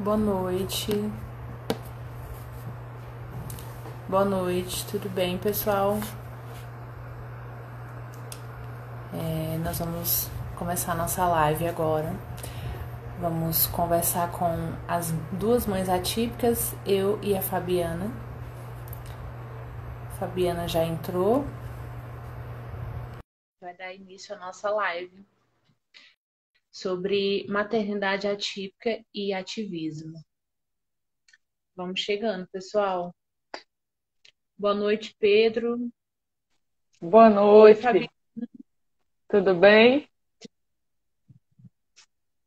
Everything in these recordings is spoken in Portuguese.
Boa noite. Boa noite, tudo bem, pessoal? Nós vamos começar a nossa live agora. Vamos conversar com as duas mães atípicas, eu e a Fabiana. A Fabiana já entrou. Vai dar início à nossa live sobre maternidade atípica e ativismo. Vamos chegando, pessoal. Boa noite, Pedro. Boa Oi, noite, Fabiana. tudo bem?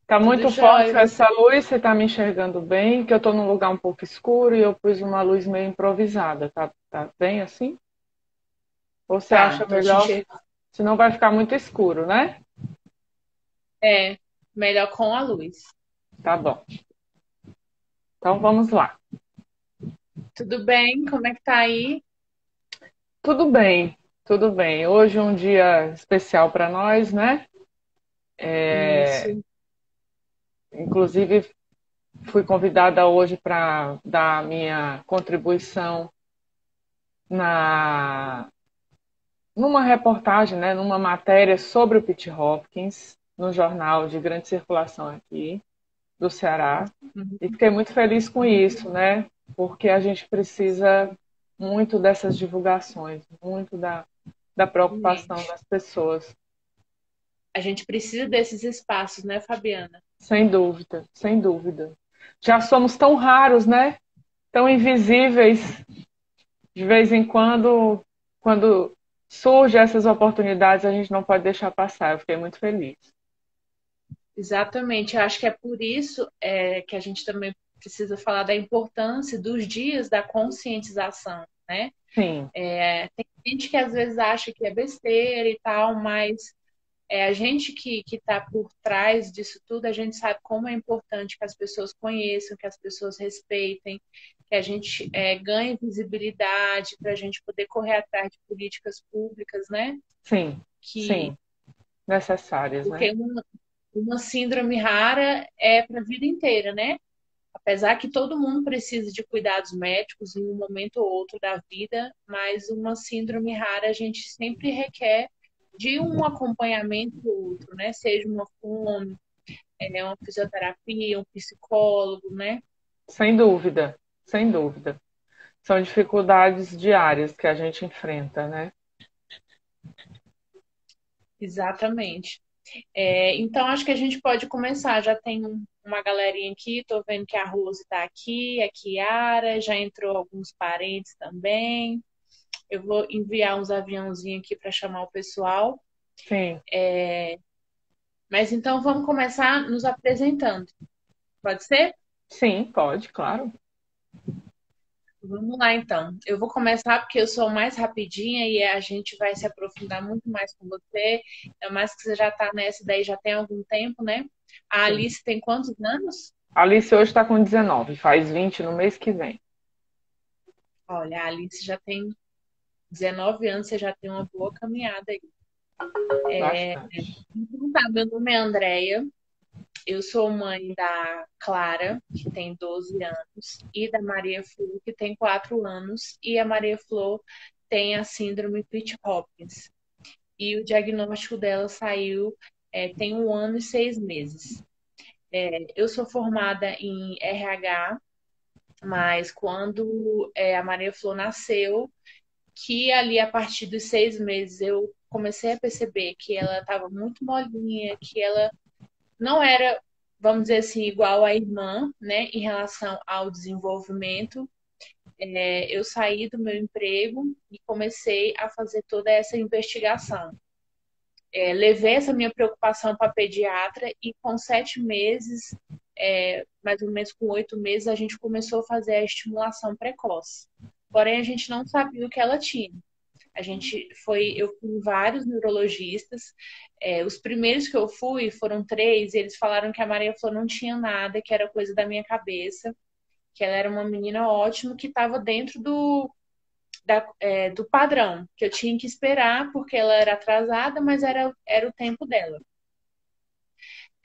Tá Tudo muito jóia? E forte você? essa luz, você tá me enxergando bem? Que eu tô num lugar um pouco escuro e eu pus uma luz meio improvisada, tá bem assim? Ou você Tá, acha tô te melhor? enxergando. Senão vai ficar muito escuro, né? É, melhor com a luz. Tá bom. Então vamos lá. Tudo bem? Como é que tá aí? Tudo bem, tudo bem. Hoje é um dia especial para nós, né? Isso. Inclusive fui convidada hoje para dar a minha contribuição na numa reportagem, né, numa matéria sobre o Pitt Hopkins, no jornal de grande circulação aqui do Ceará, e Uhum. fiquei muito feliz com isso, né, porque a gente precisa muito dessas divulgações, muito da preocupação Exatamente. das pessoas. A gente precisa desses espaços, né, Fabiana? Sem dúvida, sem dúvida. Já somos tão raros, né? Tão invisíveis. De vez em quando surgem essas oportunidades, a gente não pode deixar passar. Eu fiquei muito feliz. Exatamente. Eu acho que é por isso que a gente também precisa falar da importância dos dias da conscientização, né? Sim, Tem gente que às vezes acha que é besteira e tal, mas a gente que está por trás disso tudo, a gente sabe como é importante que as pessoas conheçam, que as pessoas respeitem, que a gente ganhe visibilidade para a gente poder correr atrás de políticas públicas, né? sim, Que, sim. Necessárias, né? porque uma síndrome rara é para a vida inteira, né? Apesar que todo mundo precisa de cuidados médicos em um momento ou outro da vida, mas uma síndrome rara a gente sempre requer de um acompanhamento ou outro, né? Seja uma fono, uma fisioterapia, um psicólogo, né? Sem dúvida, sem dúvida. São dificuldades diárias que a gente enfrenta, né? Exatamente. Então, acho que a gente pode começar. Já tem uma galerinha aqui, tô vendo que a Rose está aqui, a Kiara, já entrou alguns parentes também. Eu vou enviar uns aviãozinhos aqui para chamar o pessoal. Sim, Mas então vamos começar nos apresentando. Pode ser? sim, pode, claro. Vamos lá então. Eu vou começar porque eu sou mais rapidinha e a gente vai se aprofundar muito mais com você. Ainda mais que você já está nessa daí já tem algum tempo, né? A Sim. Alice tem quantos anos? A Alice hoje está com 19, faz 20 no mês que vem. Olha, a Alice já tem 19 anos, você já tem uma boa caminhada aí. Bastante. Então tá, meu nome é Andréia. Eu sou mãe da Clara, que tem 12 anos, e da Maria Flor, que tem 4 anos, e a Maria Flor tem a síndrome Pitt-Hopkins. E o diagnóstico dela saiu tem 1 ano e 6 meses. Eu sou formada em RH, mas quando a Maria Flor nasceu, que ali a partir dos 6 meses eu comecei a perceber que ela estava muito molinha, que ela não era, vamos dizer assim, igual à irmã, né, em relação ao desenvolvimento. Eu saí do meu emprego e comecei a fazer toda essa investigação. Levei essa minha preocupação para a pediatra e com 7 meses, mais ou menos com 8 meses, a gente começou a fazer a estimulação precoce. Porém, a gente não sabia o que ela tinha. Eu fui em vários neurologistas. Os primeiros que eu fui foram três, e eles falaram que a Maria Flor não tinha nada, que era coisa da minha cabeça, que ela era uma menina ótima, que estava dentro do padrão, que eu tinha que esperar, porque ela era atrasada, mas era o tempo dela.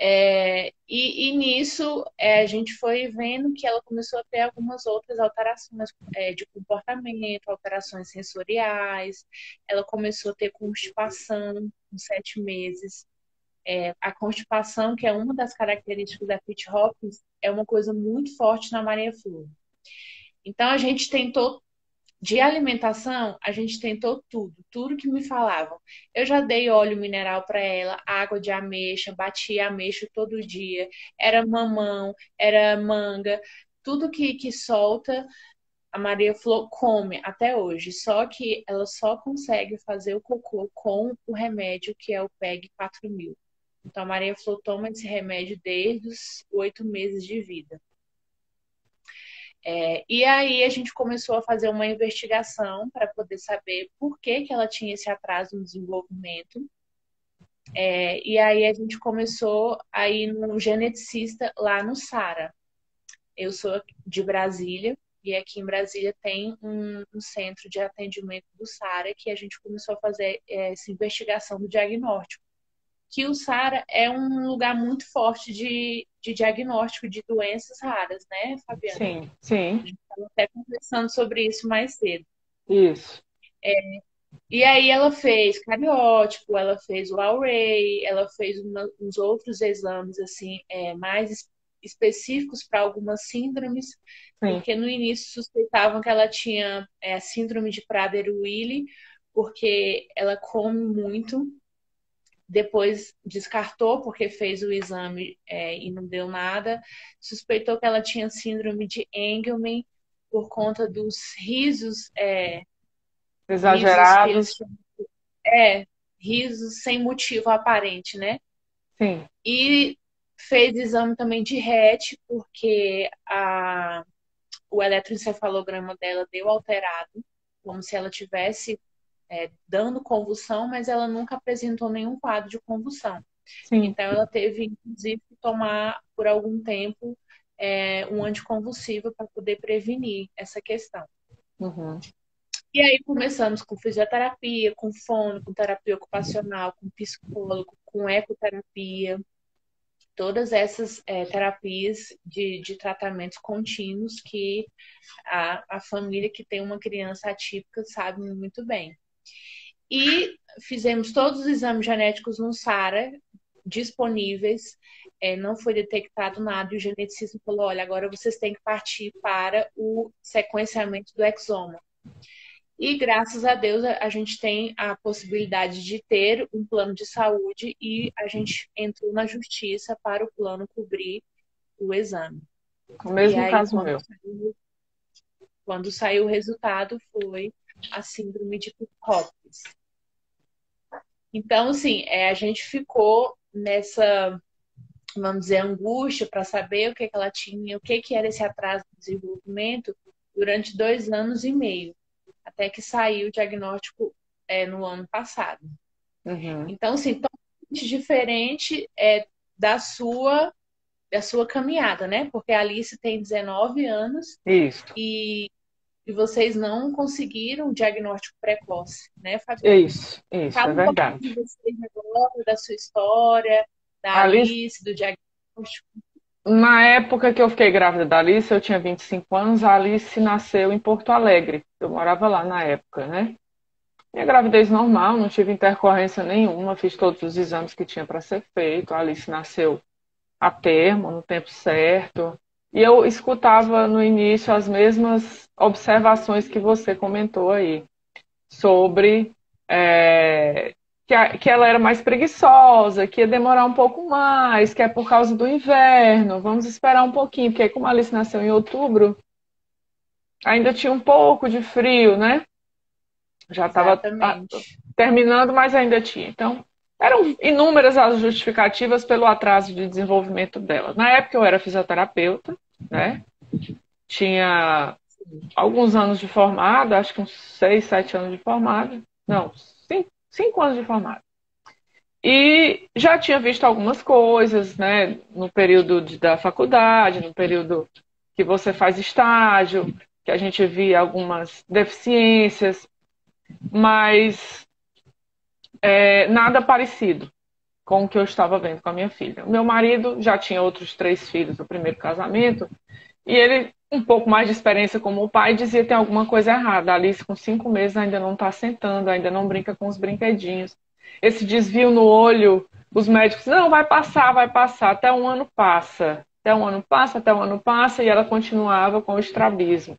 E nisso a gente foi vendo que ela começou a ter algumas outras alterações de comportamento, alterações sensoriais. Ela começou a ter constipação com 7 meses. A constipação, que é uma das características da Pitt Hopkins, é uma coisa muito forte na Maria Flor. Então a gente tentou de alimentação, a gente tentou tudo, tudo que me falavam. Eu já dei óleo mineral para ela, água de ameixa, batia ameixa todo dia, era mamão, era manga, tudo que solta, a Maria Flor come até hoje. Só que ela só consegue fazer o cocô com o remédio que é o PEG 4000. Então a Maria Flor toma esse remédio desde os 8 meses de vida. E aí a gente começou a fazer uma investigação para poder saber por que ela tinha esse atraso no desenvolvimento. E aí a gente começou a ir no geneticista lá no Sara. Eu sou de Brasília e aqui em Brasília tem um centro de atendimento do Sara que a gente começou a fazer essa investigação do diagnóstico. Que o Sara é um lugar muito forte de diagnóstico de doenças raras, né, Fabiana? Sim, sim. A gente estava até conversando sobre isso mais cedo. Isso. E aí ela fez cariótipo, ela fez o Array, ela fez uns outros exames assim mais específicos para algumas síndromes, Sim. porque no início suspeitavam que ela tinha síndrome de Prader-Willi, porque ela come muito. Depois descartou porque fez o exame e não deu nada. Suspeitou que ela tinha síndrome de Engelmann por conta dos risos, risos que eles Exagerados. chamam, risos sem motivo aparente, né? Sim. E fez exame também de RET, porque o eletroencefalograma dela deu alterado, como se ela tivesse dando convulsão, mas ela nunca apresentou nenhum quadro de convulsão. Sim. Então, ela teve, inclusive, que tomar por algum tempo um anticonvulsivo para poder prevenir essa questão. Uhum. E aí começamos com fisioterapia, com fono, com terapia ocupacional, com psicólogo, com ecoterapia, todas essas terapias de tratamentos contínuos que a família que tem uma criança atípica sabe muito bem. E fizemos todos os exames genéticos no Sara disponíveis, não foi detectado nada, e o geneticista falou, olha, agora vocês têm que partir para o sequenciamento do exoma. E graças a Deus a gente tem a possibilidade de ter um plano de saúde e a gente entrou na justiça para o plano cobrir o exame. O mesmo e aí, caso meu. Quando saiu o resultado, foi a síndrome de Pitt-Hopkins. Então, assim, a gente ficou nessa, vamos dizer, angústia para saber o que ela tinha, o que era esse atraso de desenvolvimento durante 2 anos e meio, até que saiu o diagnóstico no ano passado. Uhum. Então, assim, totalmente diferente da sua caminhada, né? Porque a Alice tem 19 anos Isso. e vocês não conseguiram o diagnóstico precoce, né, Fabiana? Isso, Fala é um pouquinho de verdade. vocês agora, da sua história, da Alice, do diagnóstico. Na época que eu fiquei grávida da Alice, eu tinha 25 anos, a Alice nasceu em Porto Alegre. Eu morava lá na época, né? Minha gravidez normal, não tive intercorrência nenhuma, fiz todos os exames que tinha para ser feito. A Alice nasceu a termo, no tempo certo. E eu escutava no início as mesmas observações que você comentou aí, sobre que ela era mais preguiçosa, que ia demorar um pouco mais, que é por causa do inverno, vamos esperar um pouquinho, porque como a Alice nasceu em outubro, ainda tinha um pouco de frio, né? Já estava Exatamente. terminando, mas ainda tinha. Então, eram inúmeras as justificativas pelo atraso de desenvolvimento dela. Na época eu era fisioterapeuta, né? Tinha alguns anos de formada, acho que uns 6, 7 anos de formada. Não, 5 anos de formada. E já tinha visto algumas coisas, né? No período da faculdade, no período que você faz estágio, que a gente via algumas deficiências, mas nada parecido com o que eu estava vendo com a minha filha. O meu marido já tinha outros 3 filhos do primeiro casamento, e ele, um pouco mais de experiência como pai, dizia que tem alguma coisa errada. A Alice, com 5 meses, ainda não está sentando, ainda não brinca com os brinquedinhos. Esse desvio no olho, os médicos, não, vai passar, até 1 ano passa. Até 1 ano passa, até 1 ano passa, e ela continuava com o estrabismo.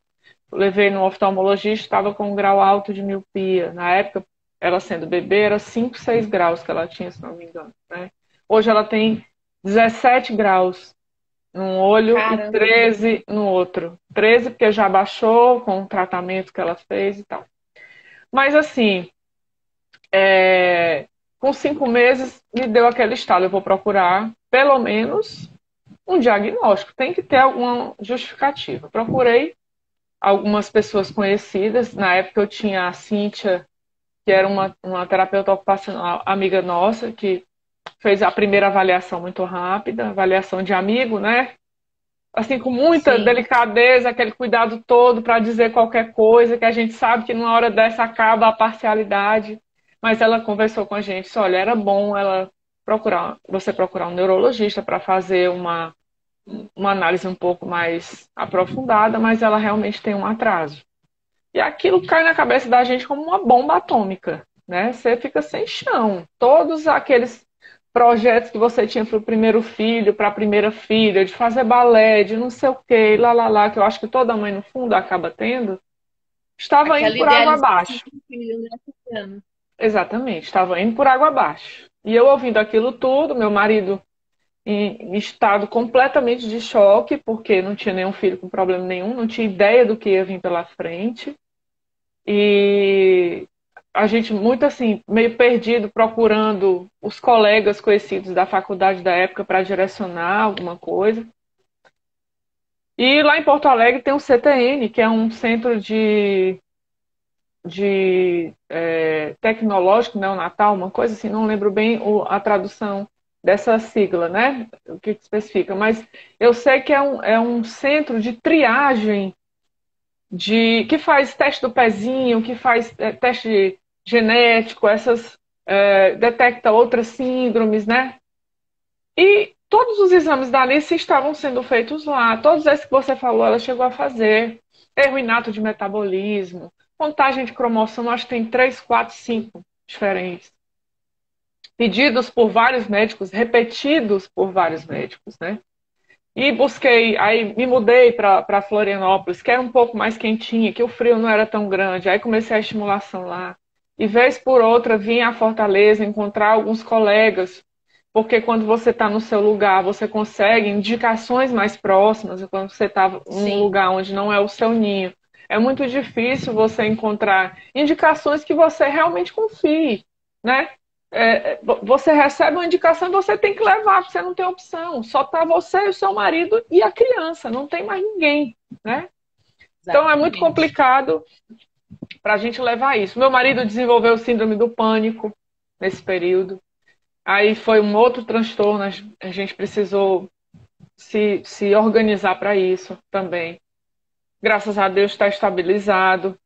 Eu levei no oftalmologista, estava com um grau alto de miopia. Na época, ela sendo bebê, era 5, 6 graus que ela tinha, se não me engano. Né? Hoje ela tem 17 graus num olho e Caramba, 13 no outro. 13 porque já baixou com o tratamento que ela fez e tal. Mas assim, com 5 meses me deu aquele estalo. Eu vou procurar pelo menos um diagnóstico. Tem que ter alguma justificativa. Procurei algumas pessoas conhecidas. Na época eu tinha a Cíntia, que era uma terapeuta ocupacional amiga nossa, que fez a primeira avaliação muito rápida, avaliação de amigo, né? Assim, com muita sim. delicadeza, aquele cuidado todo para dizer qualquer coisa, que a gente sabe que numa hora dessa acaba a parcialidade. Mas ela conversou com a gente, disse, olha, era bom você procurar um neurologista para fazer uma análise um pouco mais aprofundada, mas ela realmente tem um atraso. E aquilo cai na cabeça da gente como uma bomba atômica, né? Você fica sem chão. Todos aqueles projetos que você tinha para o primeiro filho, para a primeira filha, de fazer balé, de não sei o quê, lá, que eu acho que toda mãe no fundo acaba tendo, estava indo Aquela por água idealização abaixo. do filho, né, Tatiana? Exatamente, estava indo por água abaixo. E eu ouvindo aquilo tudo, meu marido em estado completamente de choque, porque não tinha nenhum filho com problema nenhum, não tinha ideia do que ia vir pela frente. E a gente muito assim, meio perdido, procurando os colegas conhecidos da faculdade da época para direcionar alguma coisa. E lá em Porto Alegre tem o CTN, que é um centro de tecnológico neonatal, uma coisa assim, não lembro bem a tradução dessa sigla, né? O que especifica, mas eu sei que é um centro de triagem que faz teste do pezinho, que faz teste genético, detecta outras síndromes, né? E todos os exames da Alice estavam sendo feitos lá. Todos esses que você falou, ela chegou a fazer. Erro inato de metabolismo, contagem de cromossomo, acho que tem 3, 4, 5 diferentes. Pedidos por vários médicos, repetidos por vários médicos, né? E busquei, aí me mudei para Florianópolis, que era um pouco mais quentinha, que o frio não era tão grande. Aí comecei a estimulação lá. E vez por outra vim à Fortaleza encontrar alguns colegas, porque quando você está no seu lugar, você consegue indicações mais próximas, quando você está num Sim, lugar onde não é o seu ninho. É muito difícil você encontrar indicações que você realmente confie, né? Você recebe uma indicação e você tem que levar, você não tem opção. Só está você, o seu marido e a criança, não tem mais ninguém, né? Então é muito exatamente. complicado para a gente levar isso. Meu marido desenvolveu síndrome do pânico nesse período. Aí foi um outro transtorno, a gente precisou se organizar para isso também. Graças a Deus está estabilizado.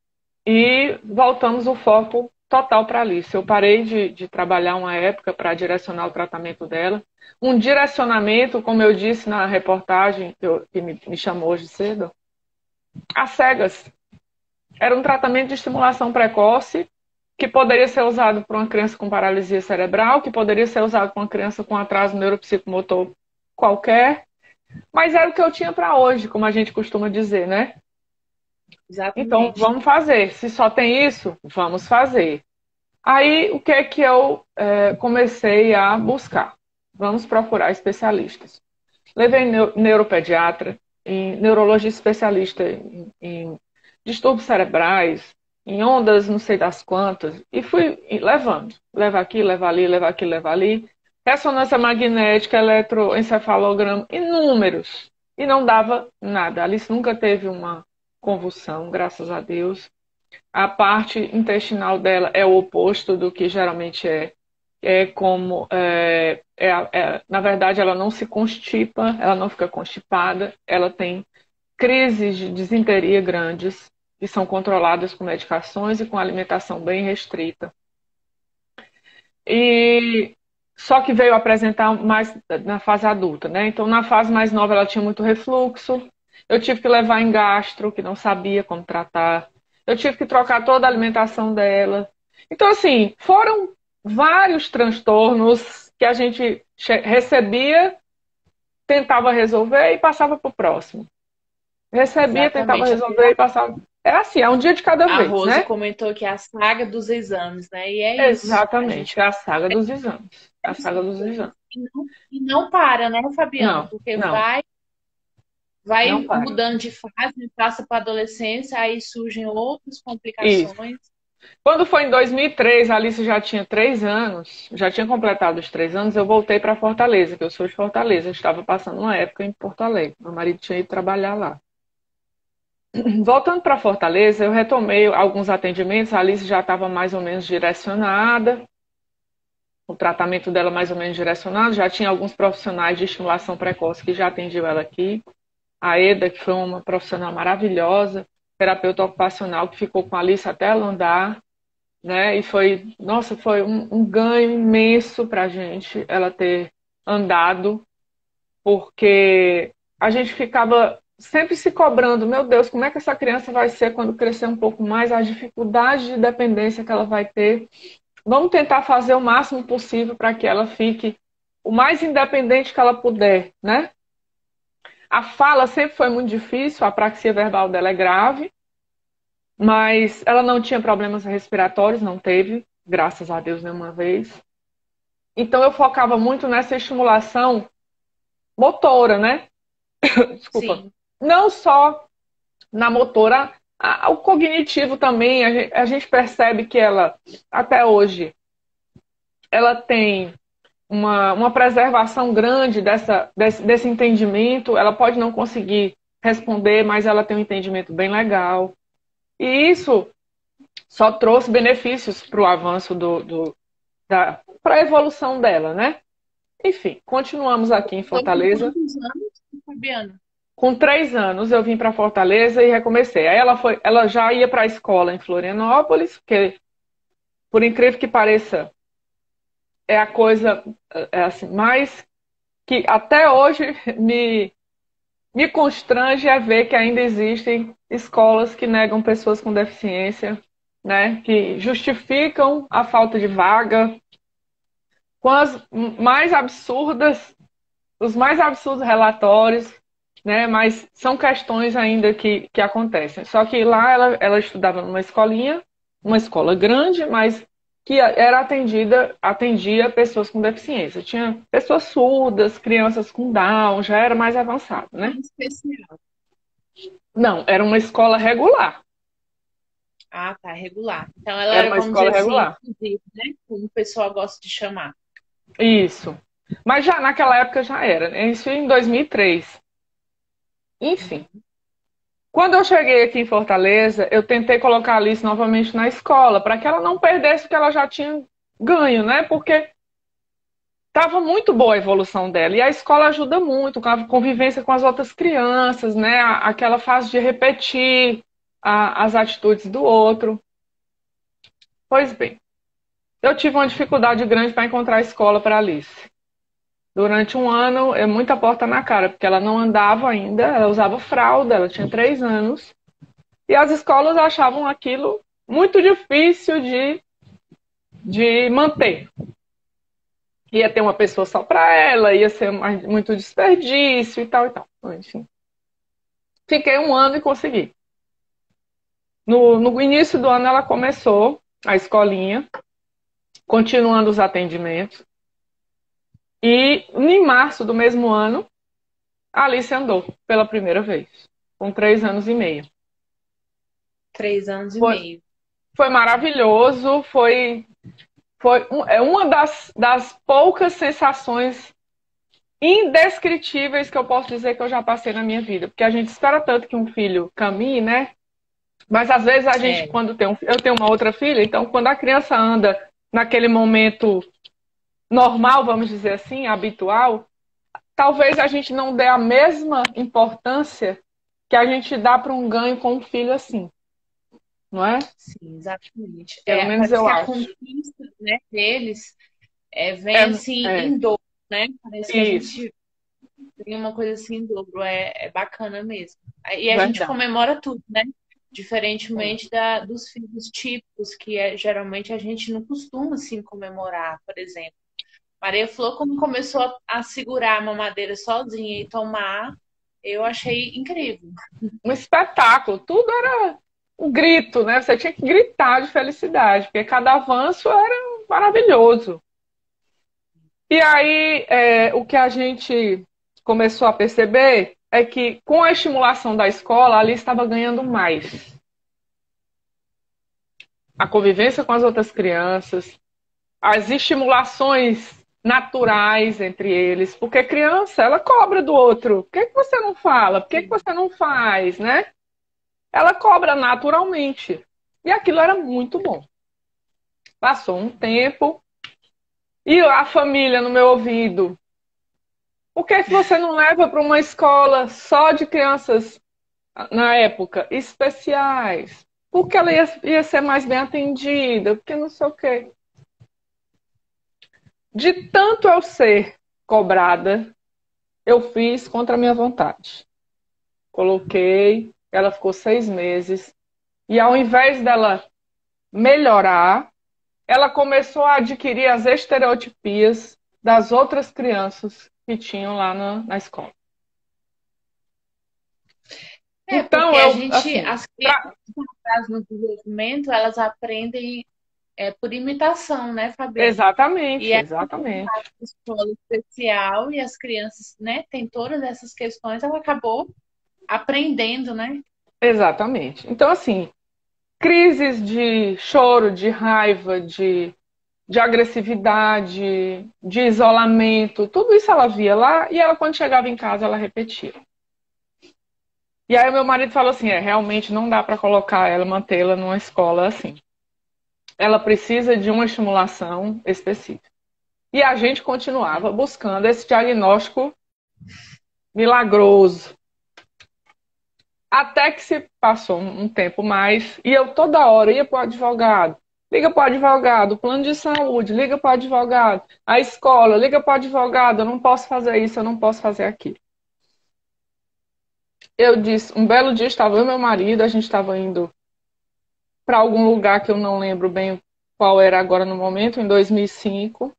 E voltamos o foco total para a Alice. Eu parei de trabalhar uma época para direcionar o tratamento dela. Um direcionamento, como eu disse na reportagem que me chamou hoje cedo, às cegas. Era um tratamento de estimulação precoce que poderia ser usado por uma criança com paralisia cerebral, que poderia ser usado por uma criança com atraso neuropsicomotor qualquer, mas era o que eu tinha para hoje, como a gente costuma dizer, né? Então, Exatamente. vamos fazer. Se só tem isso, vamos fazer. Aí, o que é que eu comecei a buscar? Vamos procurar especialistas. Levei neuropediatra, em neurologia especialista em distúrbios cerebrais, em ondas não sei das quantas, e fui levando. Leva aqui, leva ali, leva aqui, leva ali. Ressonância magnética, eletroencefalograma, inúmeros. E não dava nada. A Alice nunca teve uma convulsão, graças a Deus. A parte intestinal dela é o oposto do que geralmente é. Na verdade, ela não se constipa, ela não fica constipada, ela tem crises de disenteria grandes, que são controladas com medicações e com alimentação bem restrita. E só que veio apresentar mais na fase adulta, né? Então, na fase mais nova, ela tinha muito refluxo. Eu tive que levar em gastro, que não sabia como tratar. Eu tive que trocar toda a alimentação dela. Então, assim, foram vários transtornos que a gente recebia, tentava resolver e passava para o próximo. Recebia, tentava Exatamente. resolver e passava. É assim, é um dia de cada A vez, Rose né? comentou que é a saga dos exames, né? E é isso. A Exatamente, gente é a saga dos exames. É a saga dos exames. e não para, né, Fabiano? Não, Porque não, não vai para. mudando de fase, passa para adolescência, aí surgem outras Isso. complicações. Quando foi em 2003, a Alice já tinha 3 anos, já tinha completado os 3 anos, eu voltei para Fortaleza, que eu sou de Fortaleza. Eu estava passando uma época em Porto Alegre. Meu marido tinha ido trabalhar lá. Voltando para Fortaleza, eu retomei alguns atendimentos. A Alice já estava mais ou menos direcionada, o tratamento dela mais ou menos direcionado. Já tinha alguns profissionais de estimulação precoce que já atendiam ela aqui. A Eda, que foi uma profissional maravilhosa, terapeuta ocupacional, que ficou com a Alice até ela andar, né? E foi, nossa, foi um ganho imenso para a gente ela ter andado, porque a gente ficava sempre se cobrando, meu Deus, como é que essa criança vai ser quando crescer um pouco mais, as dificuldades de dependência que ela vai ter. Vamos tentar fazer o máximo possível para que ela fique o mais independente que ela puder, né? A fala sempre foi muito difícil, a apraxia verbal dela é grave, mas ela não tinha problemas respiratórios, não teve, graças a Deus, nenhuma vez. Então eu focava muito nessa estimulação motora, né? Desculpa. Sim, Não só na motora, o cognitivo também, a gente percebe que ela, até hoje, ela tem uma preservação grande desse entendimento. Ela pode não conseguir responder, mas ela tem um entendimento bem legal. E isso só trouxe benefícios para o avanço para a evolução dela, né? Enfim, continuamos aqui em foi com Fortaleza. quantos anos, Fabiano? Com 3 anos eu vim para Fortaleza e recomecei. Aí ela já ia para a escola em Florianópolis, que por incrível que pareça é a coisa assim mais que até hoje me me constrange é ver que ainda existem escolas que negam pessoas com deficiência, né? Que justificam a falta de vaga com mais absurdas, os mais absurdos relatórios, né? Mas são questões ainda que acontecem. Só que lá ela estudava numa escolinha, uma escola grande, mas que era atendia pessoas com deficiência. Tinha pessoas surdas, crianças com Down, já era mais avançado, né? Em especial. Não, era uma escola regular. Ah, tá, regular. Então ela Era era, uma vamos dizer escola assim, regular. inclusiva, né? Como o pessoal gosta de chamar. Isso. Mas já naquela época já era, né? Isso em 2003. Enfim, quando eu cheguei aqui em Fortaleza, eu tentei colocar a Alice novamente na escola, para que ela não perdesse o que ela já tinha ganho, né? Porque estava muito boa a evolução dela. E a escola ajuda muito com a convivência com as outras crianças, né? Aquela fase de repetir as atitudes do outro. Pois bem, eu tive uma dificuldade grande para encontrar a escola para a Alice. Durante um ano, é muita porta na cara, porque ela não andava ainda, ela usava fralda, ela tinha 3 anos. E as escolas achavam aquilo muito difícil de manter. Ia ter uma pessoa só para ela, ia ser muito desperdício e tal e tal. Enfim. Fiquei um ano e consegui. No início do ano, ela começou a escolinha, continuando os atendimentos. E em março do mesmo ano, a Alice andou pela primeira vez, com 3 anos e meio. 3 anos e Foi, meio. foi maravilhoso, é uma das poucas sensações indescritíveis que eu posso dizer que eu já passei na minha vida. Porque a gente espera tanto que um filho caminhe, né? Mas às vezes a gente, É, quando eu tenho uma outra filha, então quando a criança anda naquele momento normal, vamos dizer assim, habitual, talvez a gente não dê a mesma importância que a gente dá para um ganho com um filho assim, não é? sim, exatamente. Pelo menos Parece eu que a acho. conquista, né, deles Vem É, assim é, em dobro, né? Parece que a isso, gente tem uma coisa assim em dobro, é bacana mesmo. E a gente verdade. comemora tudo, né? É. Diferentemente dos filhos típicos, que geralmente a gente não costuma assim comemorar, por exemplo. Maria Flor, quando começou a segurar a mamadeira sozinha e tomar, eu achei incrível. Um espetáculo, tudo era um grito, né? Você tinha que gritar de felicidade, porque cada avanço era maravilhoso. E aí, o que a gente começou a perceber é que, com a estimulação da escola, ali estava ganhando mais. A convivência com as outras crianças, as estimulações naturais entre eles, porque criança, ela cobra do outro. Por que você não fala? Por que Sim. você não faz, né? Ela cobra naturalmente. E aquilo era muito bom. Passou um tempo e a família no meu ouvido. Por que você não leva para uma escola só de crianças, na época, especiais? Porque ela ia ser mais bem atendida, porque não sei o quê. De tanto eu ser cobrada, eu fiz contra a minha vontade. Coloquei, ela ficou 6 meses, e ao invés dela melhorar, ela começou a adquirir as estereotipias das outras crianças que tinham lá na escola. Porque Então, a eu, gente, assim, as crianças no desenvolvimento, elas aprendem por imitação, né, Fabiana? E exatamente, é exatamente, uma escola especial e as crianças, né, tem todas essas questões, ela acabou aprendendo, né? exatamente. Então, assim, crises de choro, de raiva, de agressividade, de isolamento, tudo isso ela via lá e ela, quando chegava em casa, ela repetia. E aí, meu marido falou assim: realmente não dá para colocar ela, mantê-la numa escola assim. Ela precisa de uma estimulação específica. E a gente continuava buscando esse diagnóstico milagroso. Até que se passou um tempo mais e eu toda hora ia para o advogado. Liga para o advogado, plano de saúde, liga para o advogado, a escola, liga para o advogado, eu não posso fazer isso, eu não posso fazer aquilo. Eu disse, um belo dia estava eu e meu marido, a gente estava indo para algum lugar que eu não lembro bem qual era agora no momento, em 2005.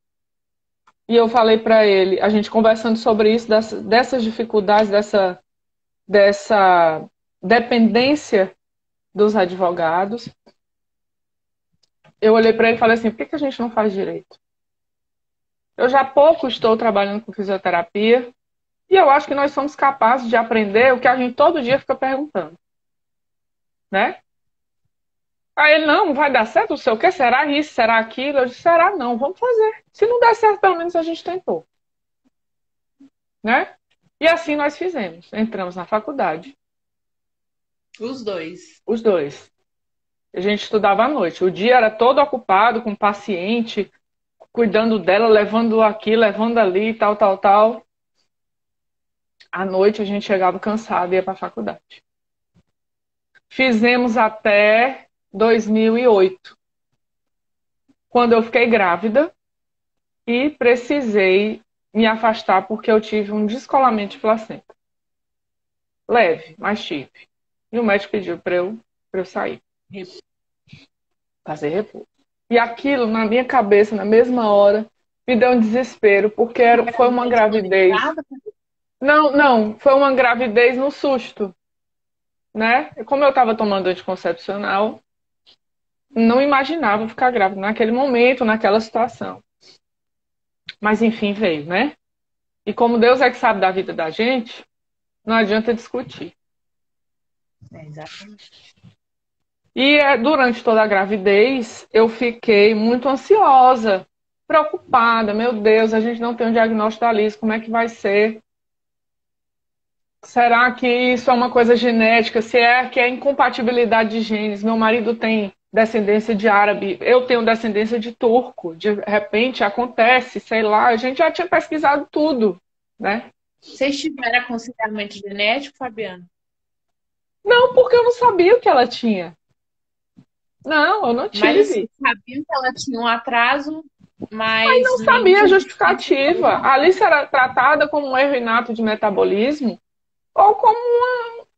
E eu falei para ele, a gente conversando sobre isso, dessas dificuldades, dessa dependência dos advogados. Eu olhei para ele e falei assim: por que a gente não faz direito? Eu já há pouco estou trabalhando com fisioterapia e eu acho que nós somos capazes de aprender o que a gente todo dia fica perguntando, né? Aí ele: não vai dar certo, não sei o que, será isso, será aquilo? Eu disse: será não, vamos fazer. Se não der certo, pelo menos a gente tentou, né? E assim nós fizemos. Entramos na faculdade, Os dois. os dois. A gente estudava à noite. O dia era todo ocupado com paciente, cuidando dela, levando aqui, levando ali, tal, tal, tal. À noite a gente chegava cansado e ia para a faculdade. Fizemos até 2008, quando eu fiquei grávida e precisei me afastar porque eu tive um descolamento de placenta. Leve, mas tive. E o médico pediu para eu sair, fazer repouso. E aquilo, na minha cabeça, na mesma hora, me deu um desespero, porque foi uma Gravidez gravidez. planejada? Não, não, foi uma gravidez no susto, né? Como eu estava tomando anticoncepcional, não imaginava ficar grávida naquele momento, naquela situação. Mas enfim, veio, né? E como Deus é que sabe da vida da gente, não adianta discutir. Exatamente. E durante toda a gravidez, eu fiquei muito ansiosa, preocupada. Meu Deus, a gente não tem um diagnóstico da Liz, como é que vai ser? Será que isso é uma coisa genética? Se é que é incompatibilidade de genes? Meu marido tem descendência de árabe, eu tenho descendência de turco. De repente acontece, sei lá, a gente já tinha pesquisado tudo, né? Vocês tiveram aconselhamento genético, Fabiano? Não, porque eu não sabia o que ela tinha. Não, eu não Mas assim, tive. sabiam que ela tinha um atraso Mas Não no sabia a início justificativa. A Alice era tratada como um erro inato de metabolismo ou como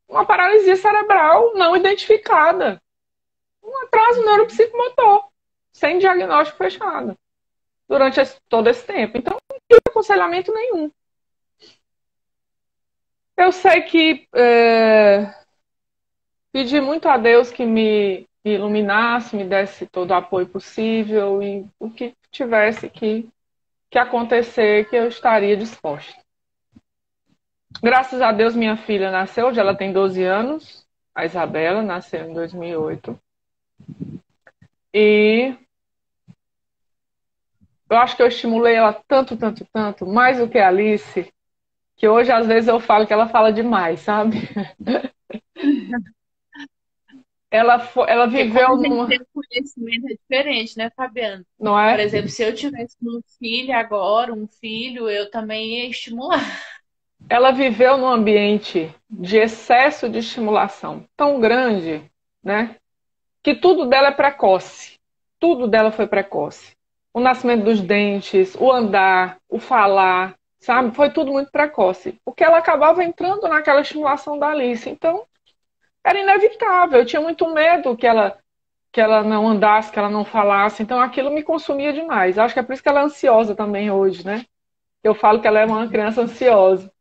uma paralisia cerebral não identificada. Um atraso neuropsicomotor, sem diagnóstico fechado, durante todo esse tempo. Então, não tive aconselhamento nenhum. Eu sei que pedi muito a Deus que me iluminasse, me desse todo o apoio possível e o que tivesse que acontecer, que eu estaria disposta. Graças a Deus, minha filha nasceu, hoje ela tem 12 anos, a Isabela, nasceu em 2008. E eu acho que eu estimulei ela tanto, tanto, tanto, mais do que a Alice, que hoje às vezes eu falo que ela fala demais, sabe? Ela porque viveu quando a gente numa. tem conhecimento é diferente, né, Fabiano? Não Por é? exemplo, se eu tivesse um filho agora, um filho, eu também ia estimular. Ela viveu num ambiente de excesso de estimulação tão grande, né? Que tudo dela é precoce. Tudo dela foi precoce. O nascimento dos dentes, o andar, o falar, sabe? Foi tudo muito precoce. Porque ela acabava entrando naquela estimulação da Alice. Então, era inevitável. Eu tinha muito medo que ela não andasse, que ela não falasse. Então, aquilo me consumia demais. Acho que é por isso que ela é ansiosa também hoje, né? Eu falo que ela é uma criança ansiosa.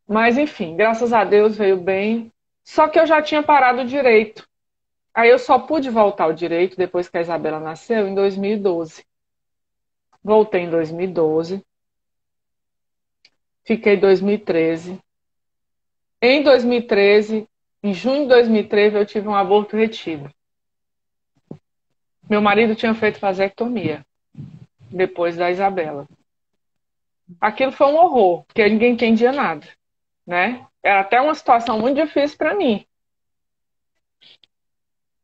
Mas, enfim, graças a Deus veio bem. Só que eu já tinha parado direito. Aí eu só pude voltar ao direito depois que a Isabela nasceu, em 2012. Voltei em 2012. Fiquei em 2013. Em 2013, em junho de 2013, eu tive um aborto retido. Meu marido tinha feito vasectomia depois da Isabela. Aquilo foi um horror, porque ninguém entendia nada, né? Era até uma situação muito difícil para mim.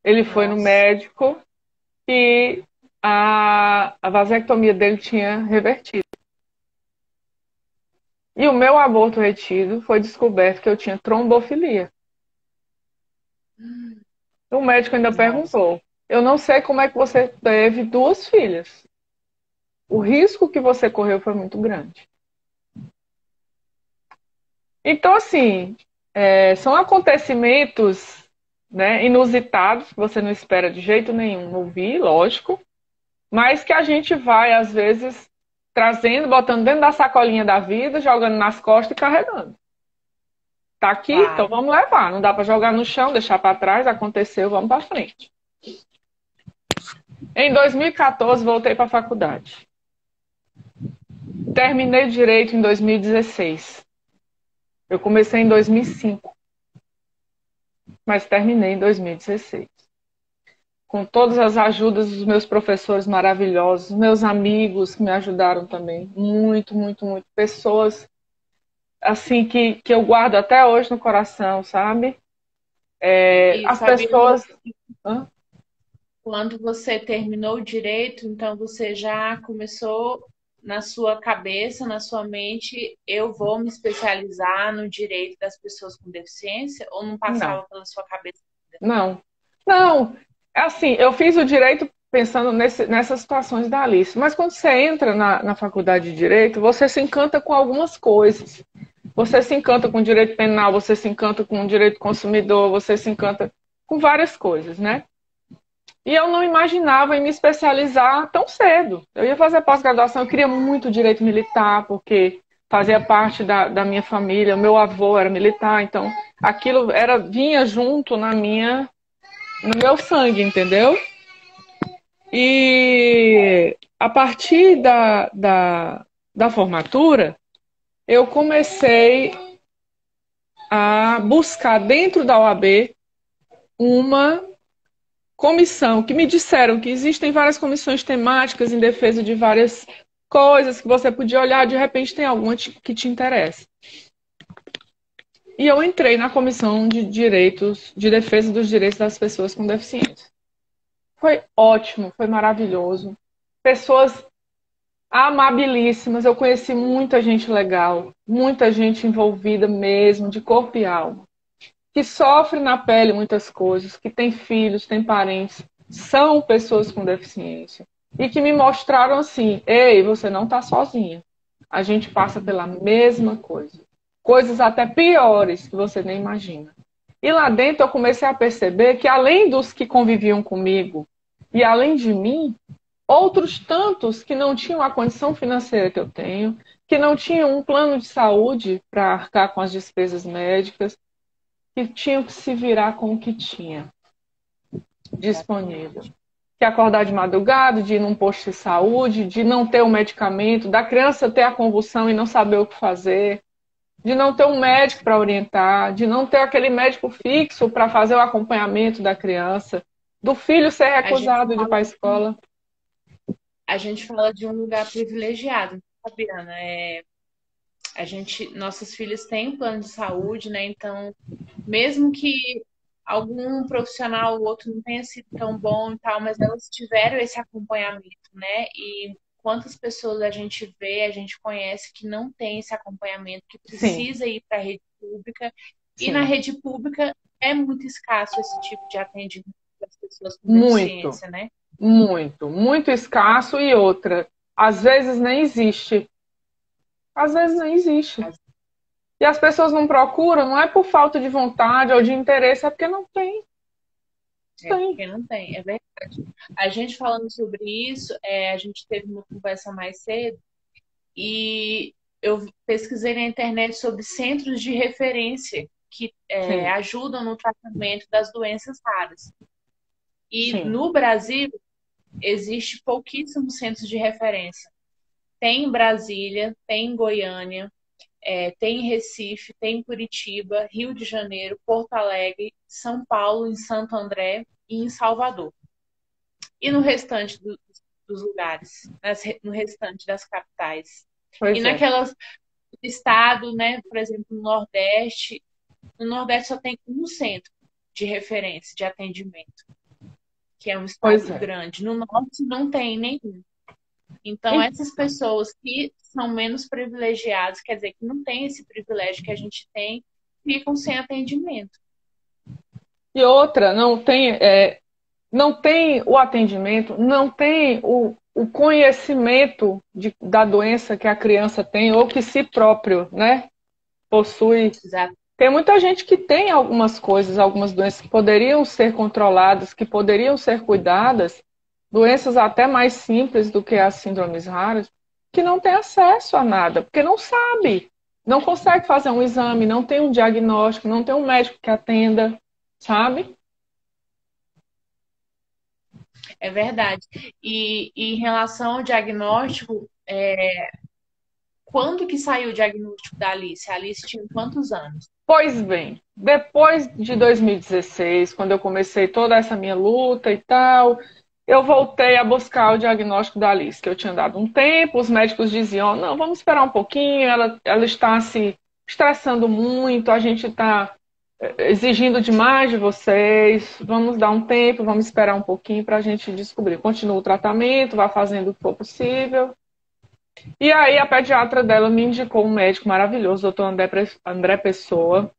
Ele foi no Nossa. médico e a vasectomia dele tinha revertido. E o meu aborto retido foi descoberto que eu tinha trombofilia. O médico ainda Nossa. perguntou: eu não sei como é que você teve duas filhas. O risco que você correu foi muito grande. Então, assim, são acontecimentos, né, inusitados que você não espera de jeito nenhum ouvir, lógico, mas que a gente vai, às vezes, trazendo, botando dentro da sacolinha da vida, jogando nas costas e carregando. Tá aqui, então Claro. vamos levar. Não dá para jogar no chão, deixar para trás, aconteceu, vamos para frente. Em 2014, voltei para a faculdade. Terminei direito em 2016. Eu comecei em 2005, mas terminei em 2016. Com todas as ajudas dos meus professores maravilhosos, meus amigos que me ajudaram também. Muito, muito, muito. Pessoas assim que eu guardo até hoje no coração, sabe? E, As Fabiano, pessoas. Hã? quando você terminou o direito, então você já começou na sua cabeça, na sua mente, eu vou me especializar no direito das pessoas com deficiência? Ou não Não, passava pela sua cabeça? não. Não, é assim, eu fiz o direito pensando nessas situações da Alice, mas quando você entra na faculdade de direito, você se encanta com algumas coisas. Você se encanta com o direito penal, você se encanta com o direito consumidor, você se encanta com várias coisas, né? E eu não imaginava em me especializar tão cedo. Eu ia fazer pós-graduação, eu queria muito direito militar, porque fazia parte da minha família, meu avô era militar, então aquilo vinha junto no meu sangue, entendeu? E a partir da formatura, eu comecei a buscar dentro da OAB uma comissão, que me disseram que existem várias comissões temáticas em defesa de várias coisas que você podia olhar, de repente tem alguma que te interessa. E eu entrei na comissão de direitos, de defesa dos direitos das pessoas com deficiência. Foi ótimo, foi maravilhoso. Pessoas amabilíssimas, eu conheci muita gente legal, muita gente envolvida mesmo, de corpo e alma, que sofre na pele muitas coisas, que tem filhos, tem parentes, são pessoas com deficiência. e que me mostraram assim: ei, você não está sozinha. A gente passa pela mesma coisa. Coisas até piores que você nem imagina. E lá dentro eu comecei a perceber que além dos que conviviam comigo e além de mim, outros tantos que não tinham a condição financeira que eu tenho, que não tinham um plano de saúde para arcar com as despesas médicas, que tinham que se virar com o que tinha disponível. Exatamente. Que acordar de madrugada, de ir num posto de saúde, de não ter um medicamento, da criança ter a convulsão e não saber o que fazer, de não ter um médico para orientar, de não ter aquele médico fixo para fazer o acompanhamento da criança, do filho ser A gente recusado de ir fala, para a escola. a gente fala de um lugar privilegiado, Fabiana. Nossos filhos têm plano de saúde, né? Então, mesmo que algum profissional ou outro não tenha sido tão bom e tal, mas elas tiveram esse acompanhamento, né? E quantas pessoas a gente vê, a gente conhece que não tem esse acompanhamento, que Sim, precisa ir para a rede pública, e na sim. rede pública é muito escasso esse tipo de atendimento das pessoas com Muito, deficiência, né? muito, muito escasso e outra. Às vezes nem existe. Às vezes nem existe. E as pessoas não procuram, não é por falta de vontade ou de interesse, é porque não tem. É Tem. porque não tem, é verdade. A gente falando sobre isso, a gente teve uma conversa mais cedo e eu pesquisei na internet sobre centros de referência que Sim, ajudam no tratamento das doenças raras. E sim. no Brasil existe pouquíssimos centros de referência. Tem em Brasília, tem em Goiânia, tem em Recife, tem em Curitiba, Rio de Janeiro, Porto Alegre, São Paulo, em Santo André e em Salvador. E no restante dos lugares, no restante das capitais. E Pois é. naquelas estado, né, por exemplo, no Nordeste só tem um centro de referência de atendimento, que é um Pois estado é. grande. No Norte não tem nenhum. Então, E, essas pessoas que são menos privilegiadas, quer dizer, que não têm esse privilégio que a gente tem, ficam sem atendimento. e outra, não tem o atendimento, não tem o conhecimento da doença que a criança tem ou que si próprio, né, possui. Exato. Tem muita gente que tem algumas coisas, algumas doenças que poderiam ser controladas, que poderiam ser cuidadas, doenças até mais simples do que as síndromes raras, que não tem acesso a nada, porque não sabe, não consegue fazer um exame, não tem um diagnóstico, não tem um médico que atenda, sabe? É verdade. E em relação ao diagnóstico, quando que saiu o diagnóstico da Alice? A Alice tinha quantos anos? Pois bem, depois de 2016, quando eu comecei toda essa minha luta e tal, eu voltei a buscar o diagnóstico da Alice, que eu tinha dado um tempo, os médicos diziam, não, vamos esperar um pouquinho, ela está se estressando muito, a gente está exigindo demais de vocês, vamos dar um tempo, vamos esperar um pouquinho para a gente descobrir. Continua o tratamento, vá fazendo o que for possível. E aí a pediatra dela me indicou um médico maravilhoso, doutor André Pessoa,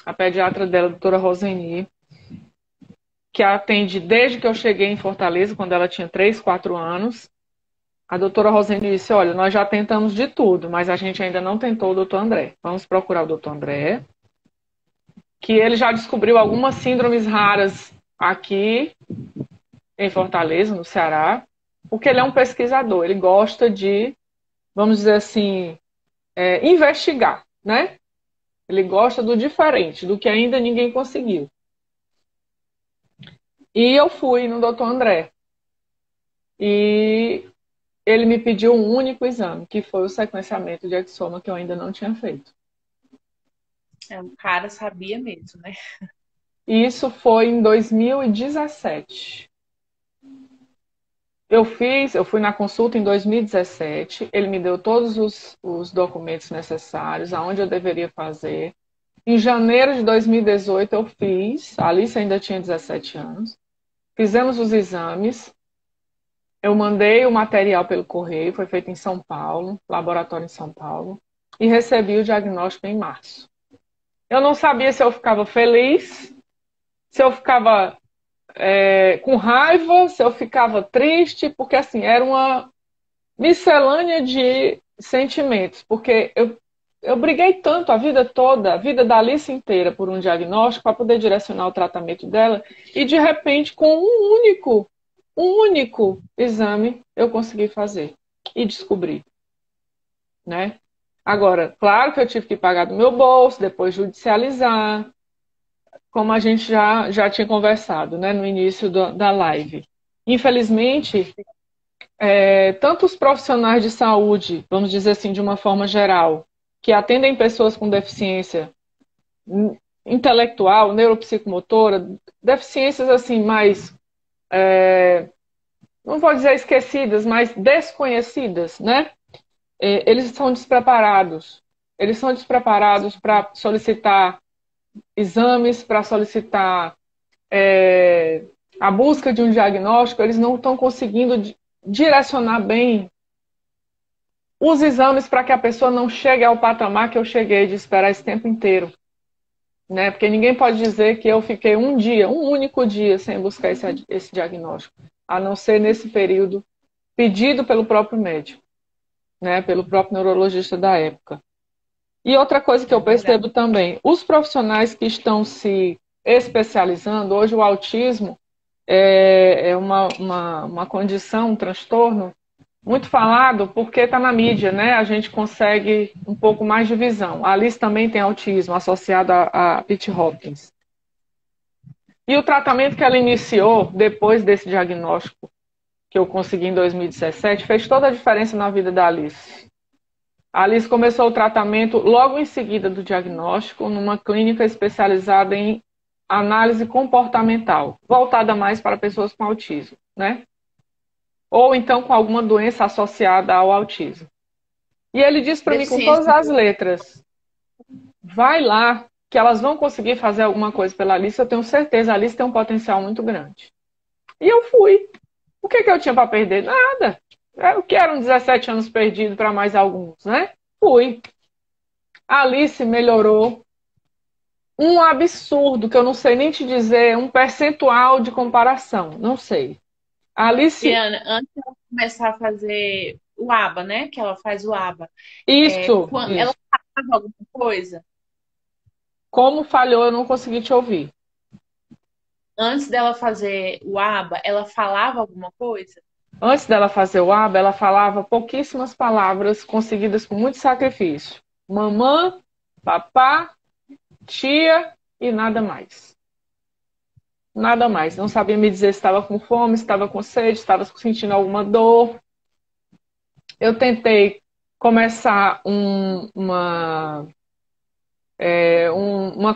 a pediatra dela, a doutora Roseni, que atende desde que eu cheguei em Fortaleza, quando ela tinha 3, 4 anos. A doutora Roseni disse, olha, nós já tentamos de tudo, mas a gente ainda não tentou o doutor André. Vamos procurar o doutor André, que ele já descobriu algumas síndromes raras aqui em Fortaleza, no Ceará, porque ele é um pesquisador, ele gosta de, vamos dizer assim, investigar, né? Ele gosta do diferente, do que ainda ninguém conseguiu. E eu fui no doutor André. E ele me pediu um único exame, que foi o sequenciamento de exoma, que eu ainda não tinha feito. O cara sabia mesmo, né? E isso foi em 2017. Eu fui na consulta em 2017, ele me deu todos os documentos necessários, aonde eu deveria fazer. Em janeiro de 2018 eu fiz, a Alice ainda tinha 17 anos, fizemos os exames, eu mandei o material pelo correio, foi feito em São Paulo, laboratório em São Paulo, e recebi o diagnóstico em março. Eu não sabia se eu ficava feliz, se eu ficava com raiva, se eu ficava triste, porque assim, era uma miscelânea de sentimentos, porque eu briguei tanto a vida toda, a vida da Alice inteira, por um diagnóstico, para poder direcionar o tratamento dela, e de repente, com um único exame, eu consegui fazer e descobrir, né? Agora, claro que eu tive que pagar do meu bolso, depois judicializar, como a gente já tinha conversado, né, no início da live. Infelizmente, tanto os profissionais de saúde, vamos dizer assim, de uma forma geral, que atendem pessoas com deficiência intelectual, neuropsicomotora, deficiências assim mais, não vou dizer esquecidas, mas desconhecidas, né? Eles são despreparados. Eles são despreparados para solicitar exames, para solicitar a busca de um diagnóstico, eles não estão conseguindo direcionar bem os exames para que a pessoa não chegue ao patamar que eu cheguei de esperar esse tempo inteiro. Né? Porque ninguém pode dizer que eu fiquei um dia, um único dia, sem buscar esse diagnóstico, a não ser nesse período pedido pelo próprio médico, né? Pelo próprio neurologista da época. E outra coisa que eu percebo também, os profissionais que estão se especializando, hoje o autismo é uma condição, um transtorno muito falado porque está na mídia, né? A gente consegue um pouco mais de visão. A Alice também tem autismo associado a Pitt Hopkins. E o tratamento que ela iniciou depois desse diagnóstico que eu consegui em 2017 fez toda a diferença na vida da Alice. A Alice começou o tratamento logo em seguida do diagnóstico, numa clínica especializada em análise comportamental, voltada mais para pessoas com autismo, né? Ou então com alguma doença associada ao autismo. E ele disse para mim com todas as letras, vai lá, que elas vão conseguir fazer alguma coisa pela Alice, eu tenho certeza, a Alice tem um potencial muito grande. E eu fui. O que eu tinha para perder? Nada. O que eram 17 anos perdidos para mais alguns, né? Fui. A Alice melhorou um absurdo, que eu não sei nem te dizer, um percentual de comparação, não sei. A Alice... Diana, antes de ela começar a fazer o ABA, né? Que ela faz o ABA. Isso. Ela falava alguma coisa? Como falhou, eu não consegui te ouvir. Antes dela fazer o ABA, ela falava alguma coisa? Antes dela fazer o ABA, ela falava pouquíssimas palavras conseguidas com muito sacrifício. Mamã, papá, tia e nada mais. Nada mais. Não sabia me dizer se estava com fome, se estava com sede, se estava sentindo alguma dor. Eu tentei começar uma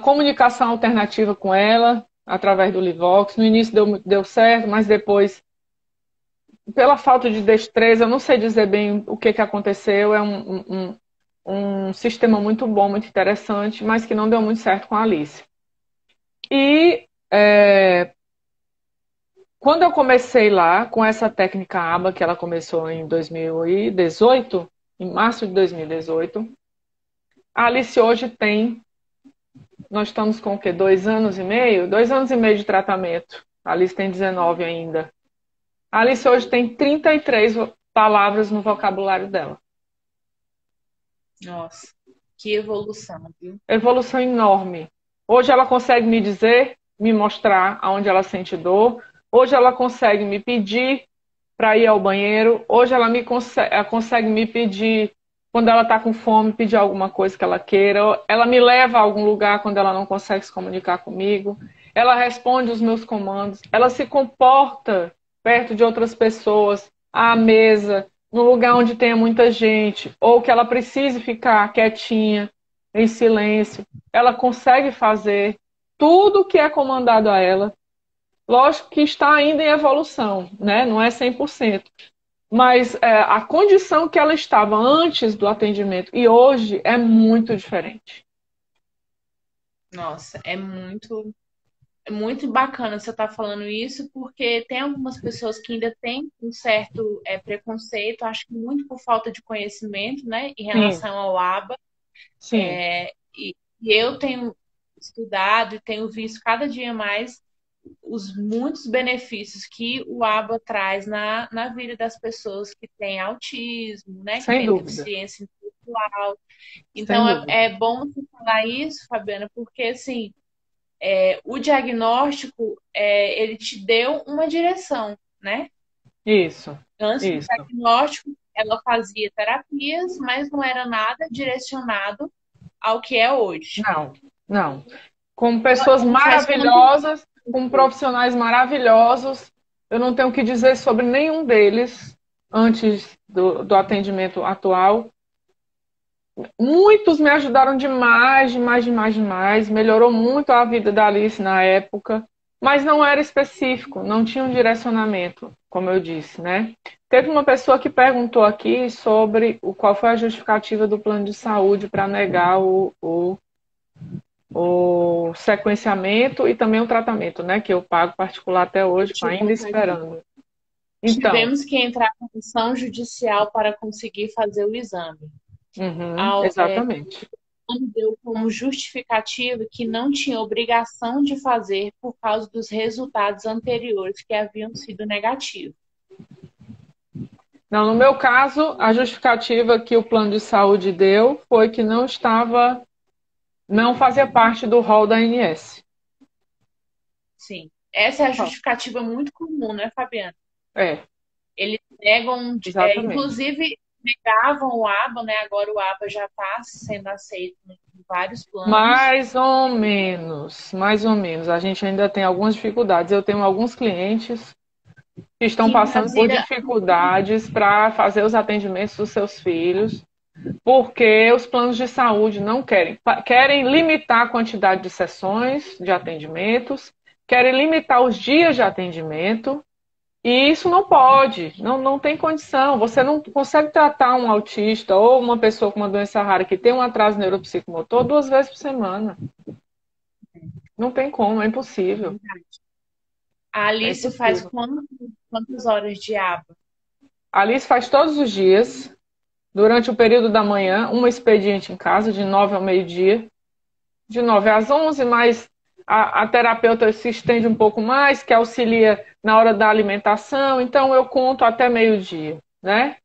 comunicação alternativa com ela, através do Livox. No início deu certo, mas depois, pela falta de destreza, eu não sei dizer bem o que aconteceu. É um sistema muito bom, muito interessante, mas que não deu muito certo com a Alice. E quando eu comecei lá, com essa técnica ABA, que ela começou em 2018, em março de 2018, a Alice hoje nós estamos com o quê? 2 anos e meio? 2 anos e meio de tratamento. A Alice tem 19 ainda. A Alice hoje tem 33 palavras no vocabulário dela. Nossa, que evolução, viu? Evolução enorme. Hoje ela consegue me dizer, me mostrar aonde ela sente dor. Hoje ela consegue me pedir para ir ao banheiro. Hoje ela consegue me pedir, quando ela está com fome, pedir alguma coisa que ela queira. Ela me leva a algum lugar quando ela não consegue se comunicar comigo. Ela responde os meus comandos. Ela se comporta perto de outras pessoas, à mesa, no lugar onde tenha muita gente, ou que ela precise ficar quietinha, em silêncio. Ela consegue fazer tudo o que é comandado a ela. Lógico que está ainda em evolução, né? Não é 100%. Mas a condição que ela estava antes do atendimento e hoje é muito diferente. Nossa, é muito bacana você estar falando isso, porque tem algumas pessoas que ainda têm um certo preconceito, acho que muito por falta de conhecimento, né, em Sim, relação ao ABA. sim. E eu tenho estudado e tenho visto cada dia mais os muitos benefícios que o ABA traz na vida das pessoas que têm autismo, né, que Sem têm dúvida, deficiência intelectual. sem Então, dúvida. é bom você falar isso, Fabiana, porque, assim, o diagnóstico, ele te deu uma direção, né? Isso, Antes do isso. diagnóstico, ela fazia terapias, mas não era nada direcionado ao que é hoje. Não, não. Com Ela, pessoas ela faz quanto maravilhosas, com profissionais maravilhosos. Eu não tenho o que dizer sobre nenhum deles antes do atendimento atual. Muitos me ajudaram demais, demais, demais, demais. Melhorou muito a vida da Alice na época, mas não era específico, não tinha um direcionamento, como eu disse, né? Teve uma pessoa que perguntou aqui sobre qual foi a justificativa do plano de saúde para negar o sequenciamento e também o tratamento, né? Que eu pago particular até hoje, Deixa eu ainda colocar aqui. esperando. Então, Tivemos que entrar com ação judicial para conseguir fazer o exame. exatamente. Deu como justificativa que não tinha obrigação de fazer por causa dos resultados anteriores que haviam sido negativos. Não, no meu caso, a justificativa que o plano de saúde deu foi que não fazia parte do rol da ANS. Sim. Essa é a justificativa muito comum, né, Fabiana? É, Eles negam, exatamente. inclusive negavam o ABA, né? Agora o ABA já está sendo aceito em vários planos. Mais ou menos, mais ou menos. A gente ainda tem algumas dificuldades. Eu tenho alguns clientes que estão Que em passando por Brasília, dificuldades para fazer os atendimentos dos seus filhos, porque os planos de saúde não querem limitar a quantidade de sessões de atendimentos, querem limitar os dias de atendimento, e isso não pode, não tem condição. Você não consegue tratar um autista ou uma pessoa com uma doença rara que tem um atraso neuropsicomotor 2 vezes por semana. Não tem como, é impossível. a É Alice faz impossível. quantas horas de ABA? A Alice faz todos os dias, durante o período da manhã, um expediente em casa, de 9 ao meio-dia, de 9 às 11, mas a terapeuta se estende um pouco mais, que auxilia na hora da alimentação, então eu conto até meio-dia, né?